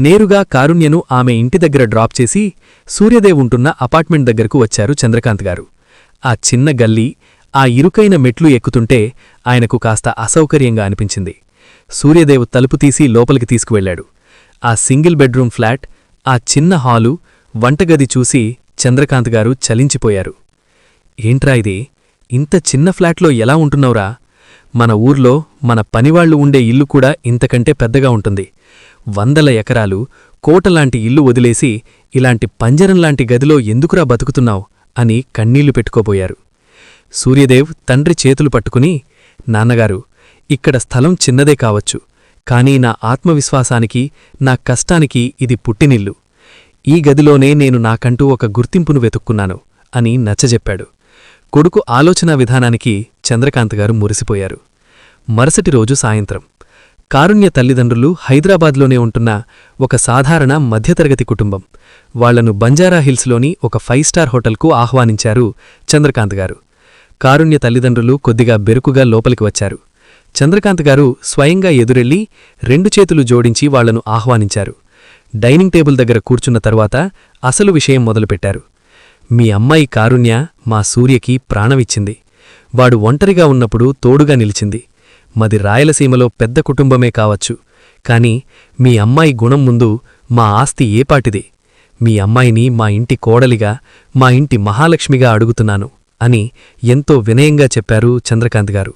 నేరుగా కారుణ్యను ఆమె ఇంటి దగ్గర డ్రాప్ చేసి సూర్యదేవ్ ఉంటున్న అపార్ట్మెంట్ దగ్గరకు వచ్చారు చంద్రకాంత్ గారు. ఆ చిన్న గల్లీ, ఆ ఇరుకైన మెట్లు ఎక్కుతుంటే ఆయనకు కాస్త అసౌకర్యంగా అనిపించింది. సూర్యదేవ్ తలుపు తీసి లోపలికి తీసుకువెళ్లాడు. ఆ సింగిల్ బెడ్రూమ్ ఫ్లాట్, ఆ చిన్న హాలు, వంటగది చూసి చంద్రకాంత్ గారు చలించిపోయారు. ఏంట్రా ఇది, ఇంత చిన్న ఫ్లాట్లో ఎలా ఉంటున్నావురా? మన ఊర్లో మన పనివాళ్లు ఉండే ఇల్లు కూడా ఇంతకంటే పెద్దగా ఉంటుంది. 100 ఎకరాలు, కోటలాంటి ఇల్లు వదిలేసి ఇలాంటి పంజరంలాంటి గదిలో ఎందుకురా బతుకుతున్నావు అని కన్నీళ్లు పెట్టుకోబోయారు. సూర్యదేవ్ తండ్రి చేతులు పట్టుకుని, నాన్నగారు, ఇక్కడ స్థలం చిన్నదే కావచ్చు, కానీ నా ఆత్మవిశ్వాసానికి, నా కష్టానికి ఇది పుట్టినిల్లు. ఈ గదిలోనే నేను నాకంటూ ఒక గుర్తింపును వెతుక్కున్నాను అని నచ్చజెప్పాడు. కొడుకు ఆలోచనా విధానానికి చంద్రకాంత్ గారు మురిసిపోయారు. మరుసటి రోజు సాయంత్రం కారుణ్య తల్లిదండ్రులు హైదరాబాద్లోనే ఉంటున్న ఒక సాధారణ మధ్యతరగతి కుటుంబం. వాళ్లను బంజారాహిల్స్లోని ఒక 5 స్టార్ హోటల్కు ఆహ్వానించారు చంద్రకాంత్ గారు. కారుణ్య తల్లిదండ్రులు కొద్దిగా బెరుకుగా లోపలికి వచ్చారు. చంద్రకాంత్ గారు స్వయంగా ఎదురెళ్లి 2 చేతులు జోడించి వాళ్లను ఆహ్వానించారు. డైనింగ్ టేబుల్ దగ్గర కూర్చున్న తరువాత అసలు విషయం మొదలుపెట్టారు. మీ అమ్మాయి కారుణ్య మా సూర్యకి ప్రాణమిచ్చింది. వాడు ఒంటరిగా ఉన్నప్పుడు తోడుగా నిలిచింది. మది రాయలసీమలో పెద్ద కుటుంబమే కావచ్చు, కాని మీ అమ్మాయి గుణం ముందు మా ఆస్తి ఏపాటిదే. మీ అమ్మాయిని మా ఇంటి కోడలిగా, మా ఇంటి మహాలక్ష్మిగా అడుగుతున్నాను అని ఎంతో వినయంగా చెప్పారు చంద్రకాంత్ గారు.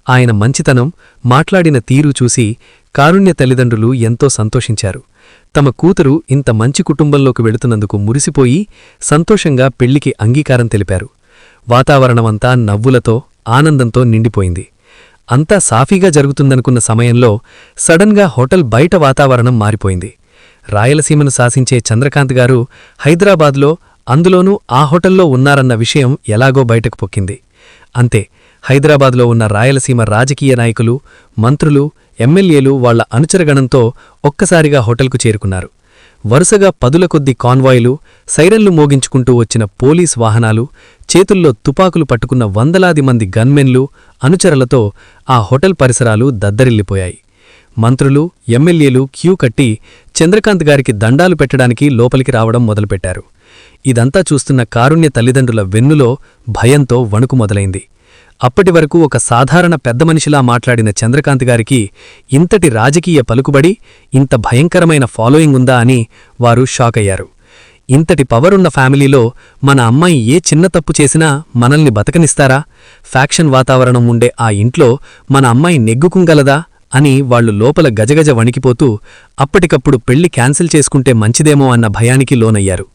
ఆయన మంచితనం, మాట్లాడిన తీరు చూసి కారుణ్య తల్లిదండ్రులు ఎంతో సంతోషించారు. తమ కూతురు ఇంత మంచి కుటుంబంలోకి వెళుతున్నందుకు మురిసిపోయి సంతోషంగా పెళ్లికి అంగీకారం తెలిపారు. వాతావరణమంతా నవ్వులతో, ఆనందంతో నిండిపోయింది. అంతా సాఫీగా జరుగుతుందనుకున్న సమయంలో సడన్గా హోటల్ బయట వాతావరణం మారిపోయింది. రాయలసీమను శాసించే చంద్రకాంత్ గారు హైదరాబాద్లో, అందులోనూ ఆ హోటల్లో ఉన్నారన్న విషయం ఎలాగో బయటకు పొక్కింది. అంతే, హైదరాబాద్లో ఉన్న రాయలసీమ రాజకీయ నాయకులు, మంత్రులు, ఎమ్మెల్యేలు వాళ్ల అనుచరగణంతో ఒక్కసారిగా హోటల్కు చేరుకున్నారు. వరుసగా పదుల కొద్ది కాన్వాయ్లు, సైరన్లు మోగించుకుంటూ వచ్చిన పోలీస్ వాహనాలు, చేతుల్లో తుపాకులు పట్టుకున్న వందలాది మంది గన్మెన్లు, అనుచరులతో ఆ హోటల్ పరిసరాలు దద్దరిల్లిపోయాయి. మంత్రులు, ఎమ్మెల్యేలు క్యూ కట్టి చంద్రకాంత్ గారికి దండాలు పెట్టడానికి లోపలికి రావడం మొదలుపెట్టారు. ఇదంతా చూస్తున్న కారుణ్య తల్లిదండ్రుల వెన్నులో భయంతో వణుకు మొదలైంది. అప్పటివరకు ఒక సాధారణ పెద్దమనిషిలా మాట్లాడిన చంద్రకాంత్ గారికి ఇంతటి రాజకీయ పలుకుబడి, ఇంత భయంకరమైన ఫాలోయింగ్ ఉందా అని వారు షాకయ్యారు. ఇంతటి పవరున్న ఫ్యామిలీలో మన అమ్మాయి ఏ చిన్న తప్పు చేసినా మనల్ని బతకనిస్తారా? ఫ్యాక్షన్ వాతావరణం ఉండే ఆ ఇంట్లో మన అమ్మాయి నెగ్గుకుంగలదా అని వాళ్లు లోపల గజగజ వణికిపోతూ అప్పటికప్పుడు పెళ్లి క్యాన్సిల్ చేసుకుంటే మంచిదేమో అన్న భయానికి లోనయ్యారు.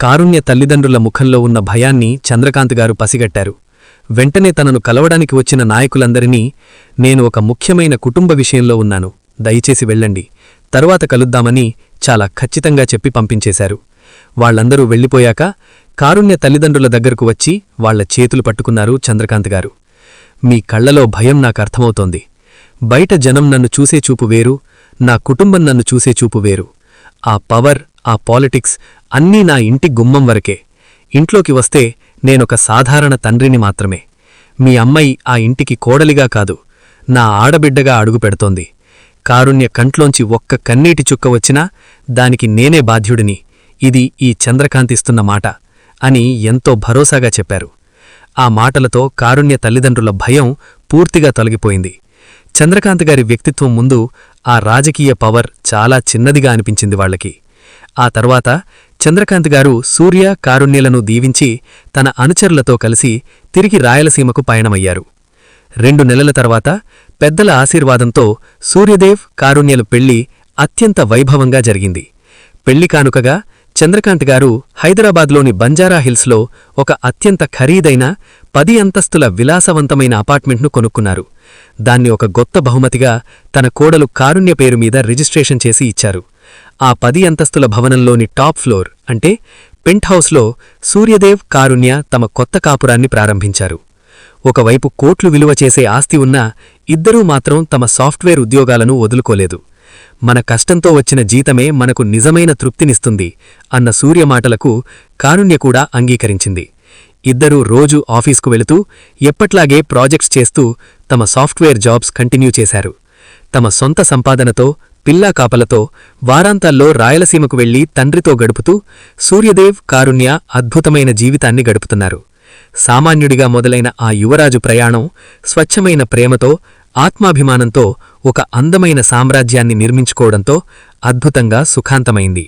కారుణ్య తల్లిదండ్రుల ముఖంలో ఉన్న భయాన్ని చంద్రకాంత్ గారు పసిగట్టారు. వెంటనే తనను కలవడానికి వచ్చిన నాయకులందరినీ, నేను ఒక ముఖ్యమైన కుటుంబ విషయంలో ఉన్నాను, దయచేసి వెళ్ళండి, తరువాత కలుద్దామని చాలా ఖచ్చితంగా చెప్పి పంపించేశారు. వాళ్లందరూ వెళ్ళిపోయాక కారుణ్య తల్లిదండ్రుల దగ్గరకు వచ్చి వాళ్ల చేతులు పట్టుకున్నారు చంద్రకాంత్ గారు. మీ కళ్లలో భయం నాకర్థమవుతోంది. బయట జనం నన్ను చూసే చూపు వేరు, నా కుటుంబం నన్ను చూసే చూపు వేరు. ఆ పవర్, ఆ పాలిటిక్స్ అన్నీ నా ఇంటి గుమ్మం వరకే. ఇంట్లోకి వస్తే నేనొక సాధారణ తండ్రిని మాత్రమే. మీ అమ్మాయి ఆ ఇంటికి కోడలిగా కాదు, నా ఆడబిడ్డగా అడుగుపెడుతోంది. కారుణ్య కంట్లోంచి ఒక్క కన్నీటి చుక్క వచ్చినా దానికి నేనే బాధ్యుడిని. ఇది ఈ చంద్రకాంతిస్తున్న మాట అని ఎంతో భరోసాగా చెప్పారు. ఆ మాటలతో కారుణ్య తల్లిదండ్రుల భయం పూర్తిగా తొలగిపోయింది. చంద్రకాంత్ గారి వ్యక్తిత్వం ముందు ఆ రాజకీయ పవర్ చాలా చిన్నదిగా అనిపించింది వాళ్లకి. ఆ తర్వాత చంద్రకాంత్ గారు సూర్య, కారుణ్యలను దీవించి తన అనుచరులతో కలిసి తిరిగి రాయలసీమకు పయనమయ్యారు. 2 నెలల తర్వాత పెద్దల ఆశీర్వాదంతో సూర్యదేవ్, కారుణ్యల పెళ్లి అత్యంత వైభవంగా జరిగింది. పెళ్లి కానుకగా చంద్రకాంత్ గారు హైదరాబాద్లోని బంజారాహిల్స్లో ఒక అత్యంత ఖరీదైన 10 అంతస్తుల విలాసవంతమైన అపార్ట్మెంట్ను కొనుక్కున్నారు. దాన్ని ఒక గొప్ప బహుమతిగా తన కోడలు కారుణ్య పేరు మీద రిజిస్ట్రేషన్ చేసి ఇచ్చారు. ఆ 10 అంతస్తుల భవనంలోని టాప్ ఫ్లోర్ అంటే పెంట్ హౌస్లో సూర్యదేవ్, కారుణ్య తమ కొత్త కాపురాన్ని ప్రారంభించారు. ఒకవైపు కోట్లు విలువ చేసే ఆస్తి ఉన్నా ఇద్దరూ మాత్రం తమ సాఫ్ట్వేర్ ఉద్యోగాలను వదులుకోలేదు. మన కష్టంతో వచ్చిన జీతమే మనకు నిజమైన తృప్తినిస్తుంది అన్న సూర్య మాటలకు కారుణ్య కూడా అంగీకరించింది. ఇద్దరూ రోజూ ఆఫీస్కు వెళుతూ ఎప్పట్లాగే ప్రాజెక్ట్స్ చేస్తూ తమ సాఫ్ట్వేర్ జాబ్స్ కంటిన్యూ చేశారు. తమ సొంత సంపాదనతో, పిల్లాకాపలతో వారాంతాల్లో రాయలసీమకు వెళ్లి తండ్రితో గడుపుతూ సూర్యదేవ్, కారుణ్య అద్భుతమైన జీవితాన్ని గడుపుతున్నారు. సామాన్యుడిగా మొదలైన ఆ యువరాజు ప్రయాణం స్వచ్ఛమైన ప్రేమతో, ఆత్మాభిమానంతో ఒక అందమైన సామ్రాజ్యాన్ని నిర్మించుకోవడంతో అద్భుతంగా సుఖాంతమైంది.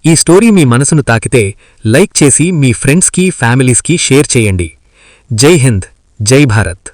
ఈ స్టోరీ మీ మనసును తాకితే లైక్ చేసి మీ ఫ్రెండ్స్కి, ఫ్యామిలీస్కి షేర్ చేయండి. జై హింద్, జై భారత్.